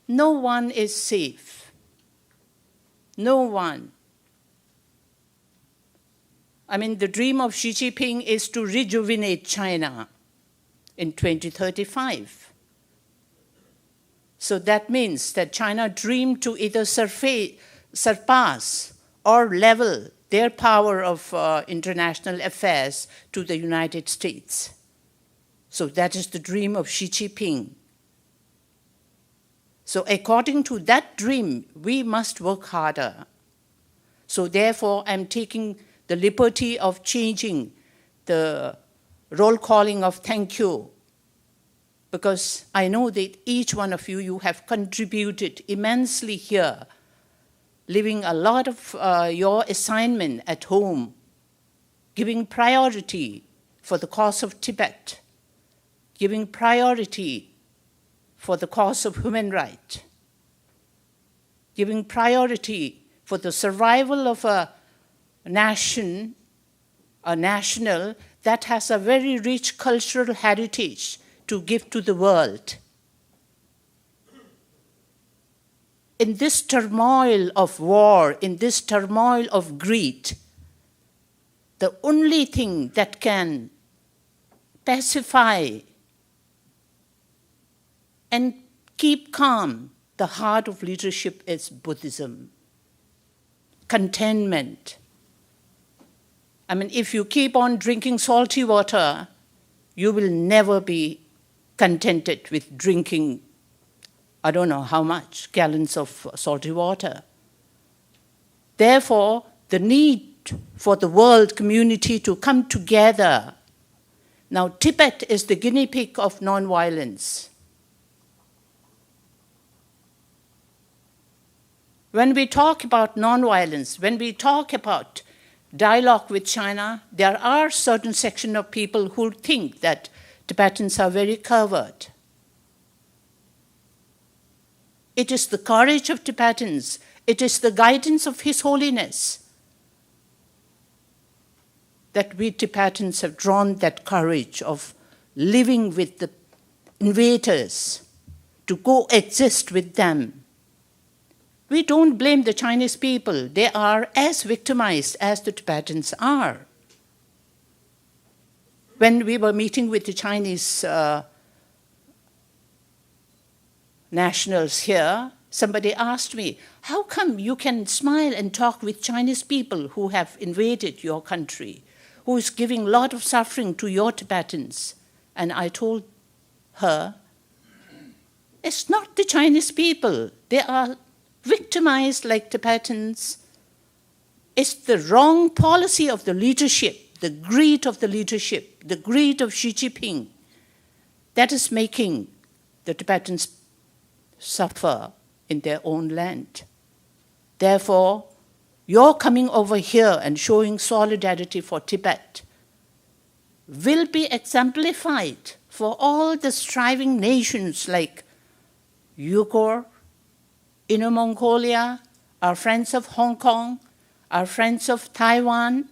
no one is safe. No one. I mean, the dream of Xi Jinping is to rejuvenate China in 2035. So that means that China dreamed to either surpass or level their power of international affairs to the United States. So that is the dream of Xi Jinping. So according to that dream, we must work harder. So therefore, I'm taking the liberty of changing the roll calling of thank you, because I know that each one of you, you have contributed immensely here, leaving a lot of your assignment at home, giving priority for the cause of Tibet, giving priority for the cause of human rights, giving priority for the survival of a national that has a very rich cultural heritage to give to the world. In this turmoil of war, in this turmoil of greed, the only thing that can pacify and keep calm the heart of leadership is Buddhism. Contentment. I mean, if you keep on drinking salty water, you will never be contented with drinking, I don't know how much, gallons of salty water. Therefore, the need for the world community to come together. Now, Tibet is the guinea pig of non-violence. When we talk about non-violence, when we talk about dialogue with China, there are certain sections of people who think that Tibetans are very coward. It is the courage of Tibetans. It is the guidance of His Holiness that we Tibetans have drawn that courage of living with the invaders, to coexist with them. We don't blame the Chinese people. They are as victimized as the Tibetans are. When we were meeting with the Chinese nationals here, somebody asked me, how come you can smile and talk with Chinese people who have invaded your country, who is giving a lot of suffering to your Tibetans? And I told her, it's not the Chinese people. They are victimized like Tibetans. It's the wrong policy of the leadership, the greed of the leadership, the greed of Xi Jinping that is making the Tibetans suffer in their own land. Therefore, your coming over here and showing solidarity for Tibet will be exemplified for all the striving nations like Uyghur, Inner Mongolia, our friends of Hong Kong, our friends of Taiwan.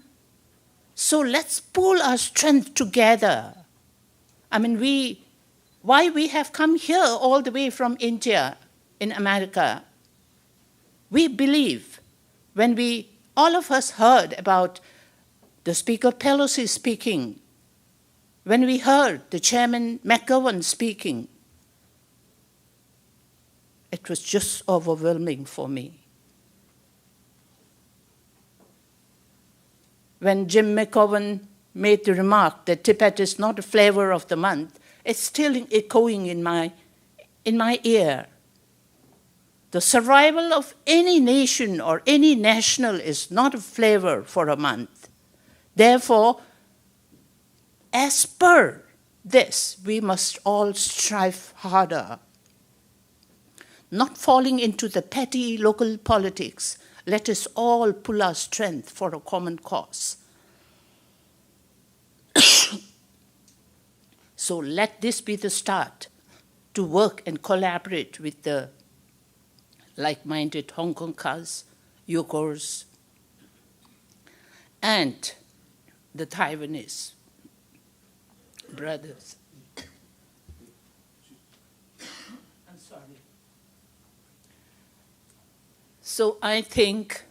So let's pool our strength together. I mean, why we have come here all the way from India in America? We believe when all of us heard about the Speaker Pelosi speaking, when we heard the Chairman McGovern speaking, it was just overwhelming for me. When Jim McGovern made the remark that Tibet is not a flavor of the month, it's still echoing in my ear. The survival of any nation or any national is not a flavor for a month. Therefore, as per this, we must all strive harder, not falling into the petty local politics. Let us all pull our strength for a common cause. So let this be the start to work and collaborate with the like-minded Hong Kongers, Uyghurs, and the Taiwanese brothers. I'm sorry. So I think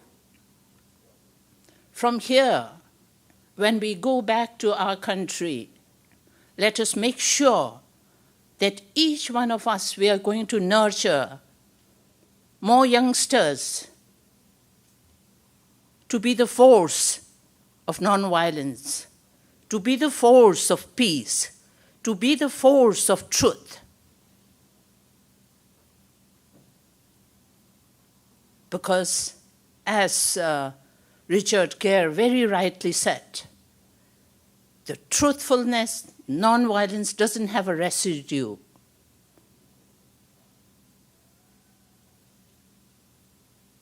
from here, when we go back to our country, let us make sure that each one of us, we are going to nurture more youngsters to be the force of nonviolence, to be the force of peace, to be the force of truth. Because as Richard Gere very rightly said, the truthfulness, nonviolence doesn't have a residue.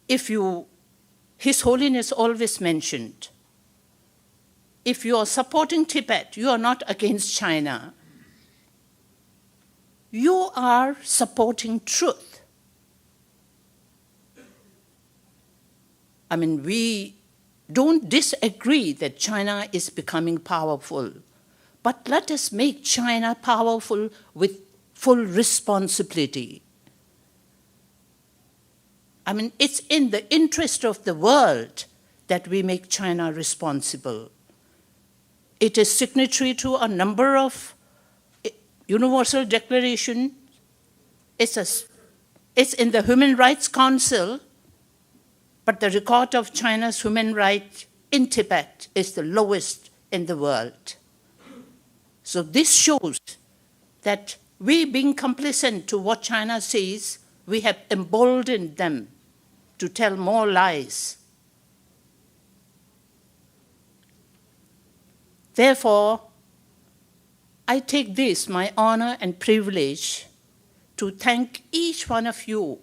His Holiness always mentioned, if you are supporting Tibet, you are not against China. You are supporting truth. I mean, we don't disagree that China is becoming powerful, but let us make China powerful with full responsibility. I mean, it's in the interest of the world that we make China responsible. It is signatory to a number of universal declarations. It's in the Human Rights Council, but the record of China's human rights in Tibet is the lowest in the world. So this shows that we, being complacent to what China says, we have emboldened them to tell more lies. Therefore, I take this, my honor and privilege, to thank each one of you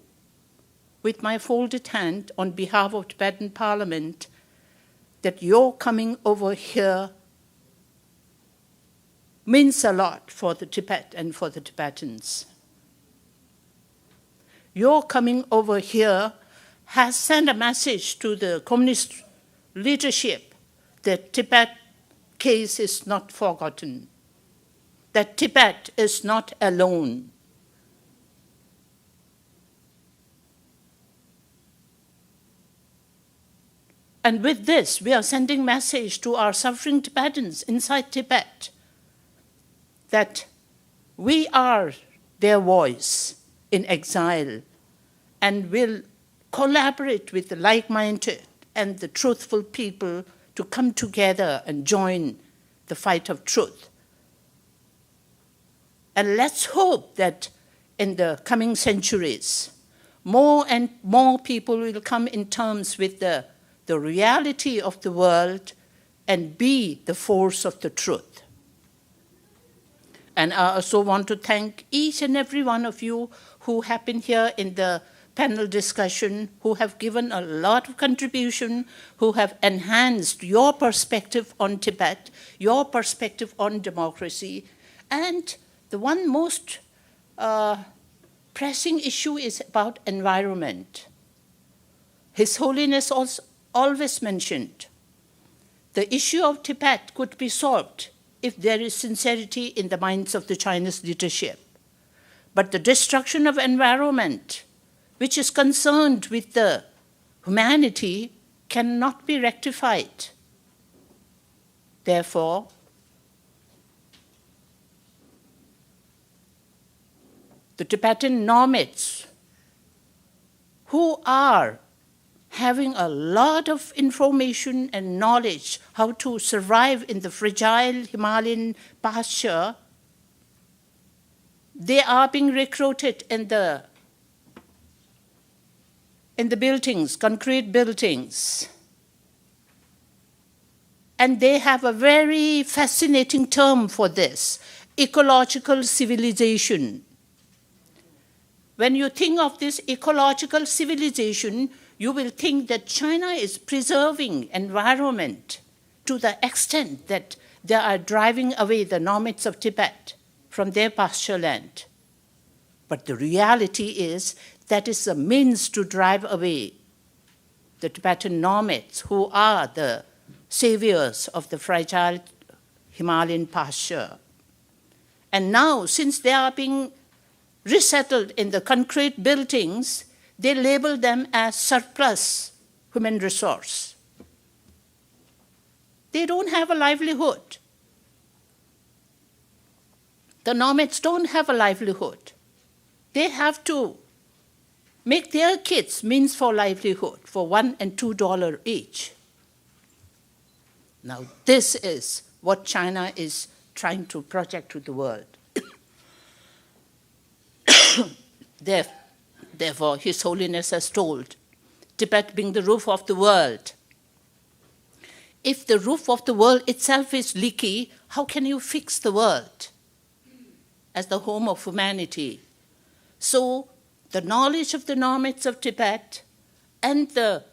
with my folded hand on behalf of Tibetan Parliament that your coming over here means a lot for the Tibet and for the Tibetans. Your coming over here has sent a message to the communist leadership that Tibet case is not forgotten, that Tibet is not alone. And with this, we are sending message to our suffering Tibetans inside Tibet that we are their voice in exile and will collaborate with the like-minded and the truthful people to come together and join the fight of truth. And let's hope that in the coming centuries, more and more people will come in terms with the reality of the world and be the force of the truth. And I also want to thank each and every one of you who have been here in the panel discussion, who have given a lot of contribution, who have enhanced your perspective on Tibet, your perspective on democracy. And the one most pressing issue is about environment. His Holiness always mentioned, the issue of Tibet could be solved if there is sincerity in the minds of the Chinese leadership. But the destruction of environment, which is concerned with the humanity, cannot be rectified. Therefore, the Tibetan nomads, who are having a lot of information and knowledge how to survive in the fragile Himalayan pasture, they are being recruited in the buildings, concrete buildings. And they have a very fascinating term for this, ecological civilization. When you think of this ecological civilization, you will think that China is preserving environment to the extent that they are driving away the nomads of Tibet from their pasture land. But the reality is that is a means to drive away the Tibetan nomads, who are the saviors of the fragile Himalayan pasture. And now, since they are being resettled in the concrete buildings, they label them as surplus human resource. They don't have a livelihood. The nomads don't have a livelihood. They have to make their kids means for livelihood for $1 and $2 each. Now, this is what China is trying to project to the world. Therefore, His Holiness has told, Tibet being the roof of the world. If the roof of the world itself is leaky, how can you fix the world as the home of humanity? So, the knowledge of the nomads of Tibet and the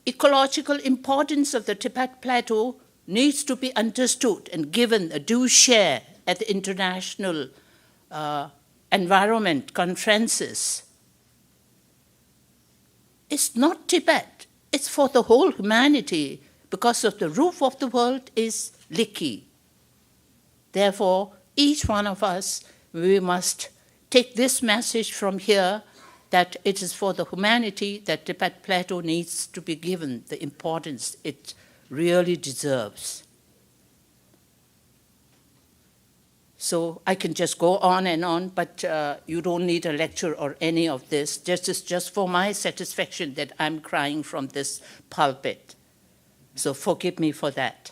ecological importance of the Tibet Plateau needs to be understood and given a due share at the international environment conferences. It's not Tibet, it's for the whole humanity, because of the roof of the world is leaky. Therefore, each one of us, we must take this message from here, that it is for the humanity that Tibet Plateau needs to be given the importance it really deserves. So I can just go on and on, but you don't need a lecture or any of this. This is just for my satisfaction that I'm crying from this pulpit. So forgive me for that.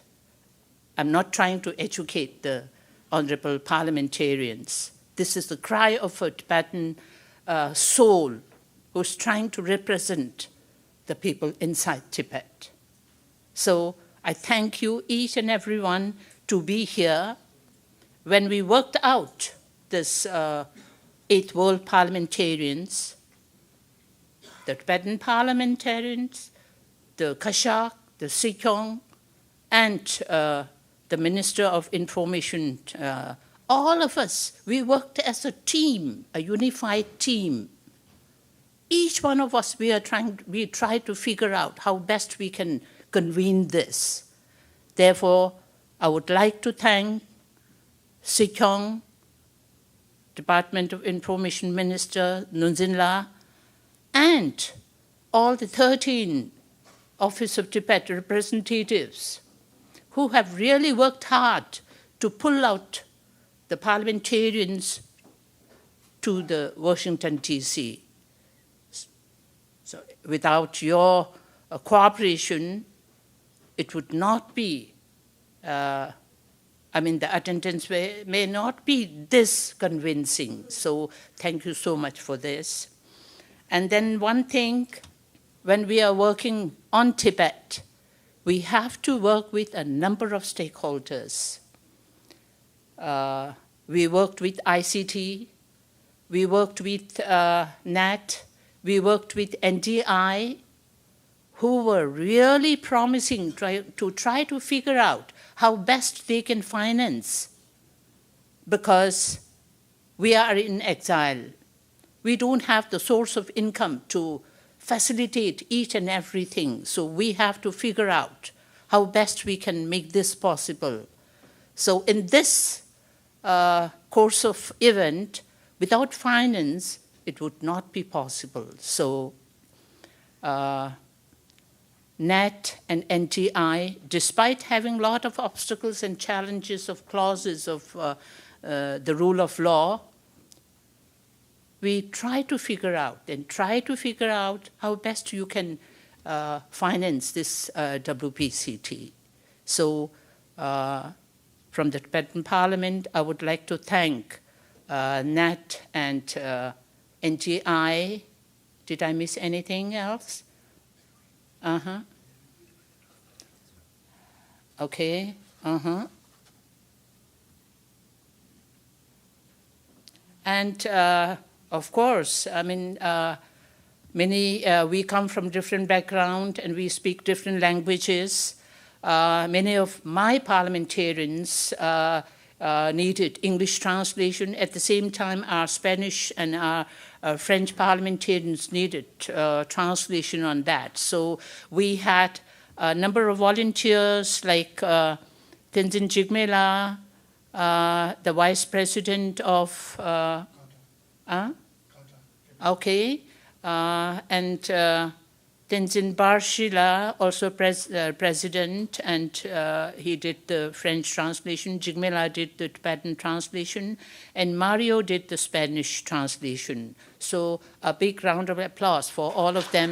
I'm not trying to educate the honorable parliamentarians. This is the cry of a Tibetan soul who's trying to represent the people inside Tibet. So I thank you, each and everyone, to be here. When we worked out this 8th World Parliamentarians, the Tibetan Parliamentarians, the Kashak, the Sikong, and the Minister of Information, all of us, we worked as a team, a unified team. Each one of us, we try to figure out how best we can convene this. Therefore, I would like to thank Sikong, Department of Information Minister Nunzinla, and all the 13 Office of Tibet representatives who have really worked hard to pull out the parliamentarians to the Washington D.C. So without your cooperation, it would not be, the attendance may not be this convincing. So thank you so much for this. And then one thing, when we are working on Tibet, we have to work with a number of stakeholders. We worked with ICT, we worked with NAT, we worked with NDI, who were really promising to try to figure out how best they can finance, because we are in exile. We don't have the source of income to facilitate each and everything. So we have to figure out how best we can make this possible. So in this course of event, without finance, it would not be possible. So NET and NTI, despite having a lot of obstacles and challenges of clauses of the rule of law, we try to figure out how best you can finance this WPCT. So from the Tibetan Parliament, I would like to thank NAT and NTI. Did I miss anything else? Okay. And of course, I mean, we come from different backgrounds and we speak different languages. Many of my parliamentarians needed English translation. At the same time, our Spanish and our French parliamentarians needed translation on that. So we had a number of volunteers like Tenzin Jigmela, the vice president of and Tenzin Barshila, also president, and he did the French translation. Jigmela did the Tibetan translation, and Mario did the Spanish translation. So a big round of applause for all of them.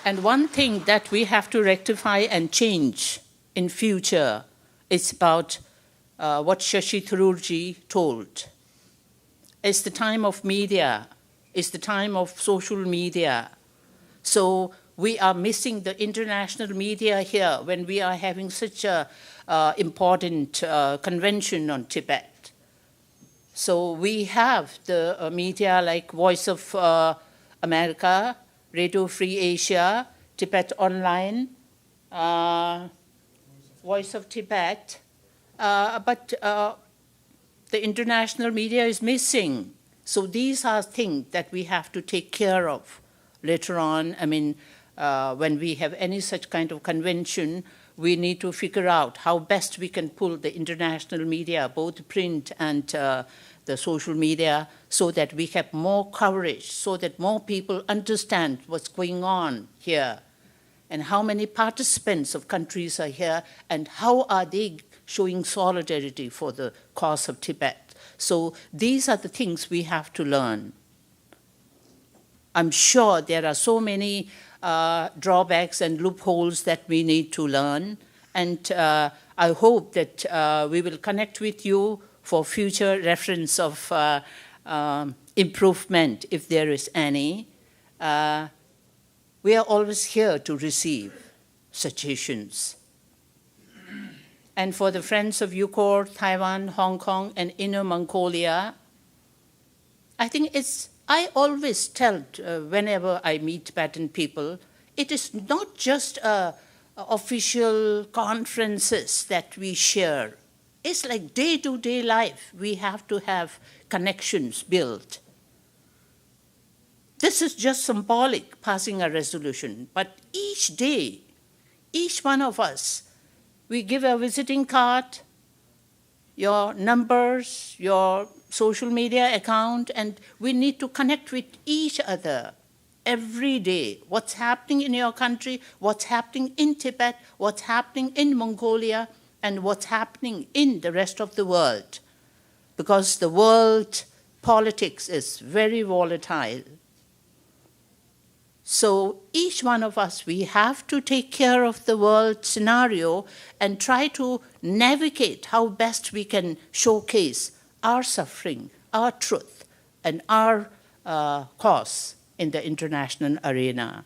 And one thing that we have to rectify and change in future is about what Shashi Tharoorji told. It's the time of media. It's the time of social media. So we are missing the international media here when we are having such a important convention on Tibet. So we have the media like Voice of America, Radio Free Asia, Tibet Online, Voice of Tibet, but the international media is missing. So these are things that we have to take care of later on. I mean, when we have any such kind of convention, we need to figure out how best we can pull the international media, both print and the social media, so that we have more coverage, so that more people understand what's going on here, and how many participants of countries are here, and how are they showing solidarity for the cause of Tibet. So these are the things we have to learn. I'm sure there are so many drawbacks and loopholes that we need to learn, and I hope that we will connect with you for future reference of improvement, if there is any. We are always here to receive suggestions. And for the friends of UCOR, Taiwan, Hong Kong, and Inner Mongolia, I think I always tell whenever I meet Tibetan people, it is not just official conferences that we share. It's like day-to-day life. We have to have connections built. This is just symbolic, passing a resolution. But each day, each one of us, we give a visiting card, your numbers, your social media account, and we need to connect with each other every day. What's happening in your country, what's happening in Tibet, what's happening in Mongolia, and what's happening in the rest of the world. Because the world politics is very volatile. So each one of us, we have to take care of the world scenario and try to navigate how best we can showcase our suffering, our truth, and our cause in the international arena.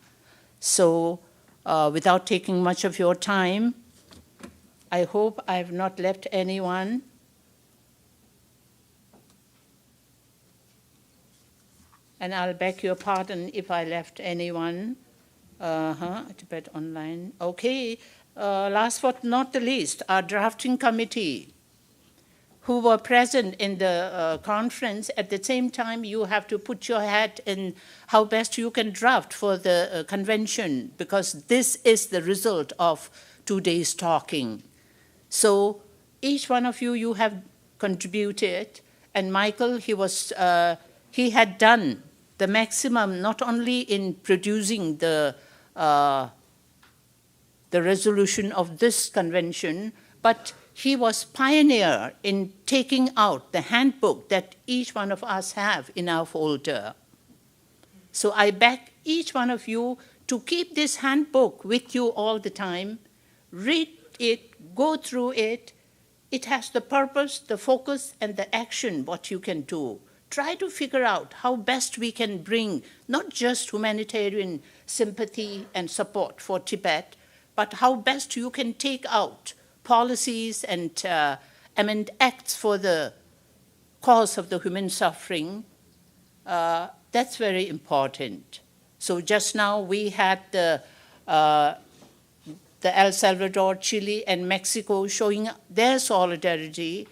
So without taking much of your time, I hope I have not left anyone. And I'll beg your pardon if I left anyone. Tibet Online. Okay. Last but not the least, our drafting committee, who were present in the conference, at the same time, you have to put your hat in how best you can draft for the convention, because this is the result of 2 days talking. So each one of you, you have contributed, and Michael, he had done the maximum, not only in producing the resolution of this convention, but he was pioneer in taking out the handbook that each one of us have in our folder. So I beg each one of you to keep this handbook with you all the time, read it, go through it. It has the purpose, the focus, and the action, what you can do. Try to figure out how best we can bring not just humanitarian sympathy and support for Tibet, but how best you can take out policies and amend acts for the cause of the human suffering. That's very important. So just now we had the El Salvador, Chile, and Mexico showing their solidarity.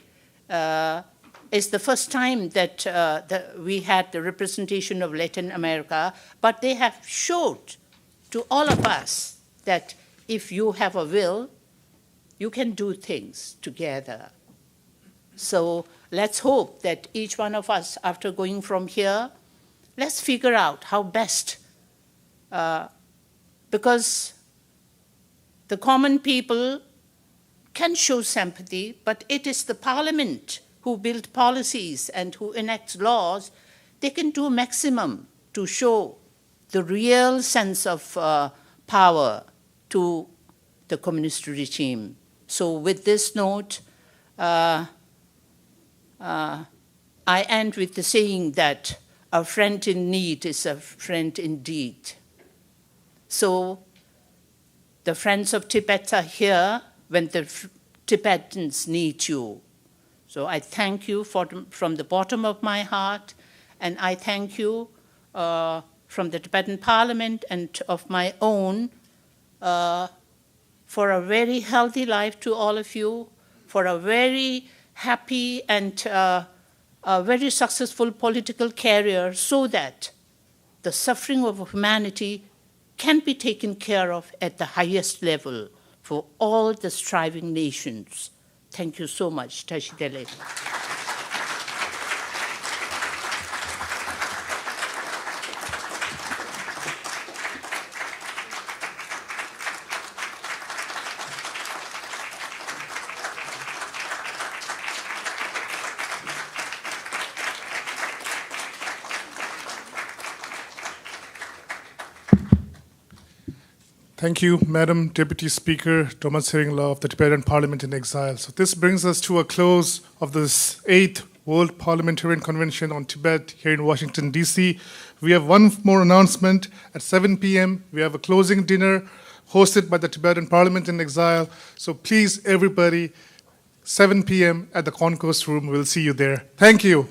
It's the first time that we had the representation of Latin America, but they have showed to all of us that if you have a will, you can do things together. So let's hope that each one of us, after going from here, let's figure out how best, because the common people can show sympathy, but it is the parliament who build policies and who enact laws. They can do maximum to show the real sense of power to the communist regime. So with this note, I end with the saying that a friend in need is a friend indeed. So the friends of Tibet are here when the Tibetans need you. So I thank you from the bottom of my heart, and I thank you from the Tibetan Parliament and of my own for a very healthy life to all of you, for a very happy and a very successful political career, so that the suffering of humanity can be taken care of at the highest level for all the striving nations. Thank you so much. Tashidele. Thank you, Madam Deputy Speaker Dolma Tsering of the Tibetan Parliament-in-Exile. So this brings us to a close of this 8th World Parliamentarian Convention on Tibet here in Washington, D.C. We have one more announcement. At 7 p.m., we have a closing dinner hosted by the Tibetan Parliament-in-Exile. So please, everybody, 7 p.m. at the concourse room. We'll see you there. Thank you.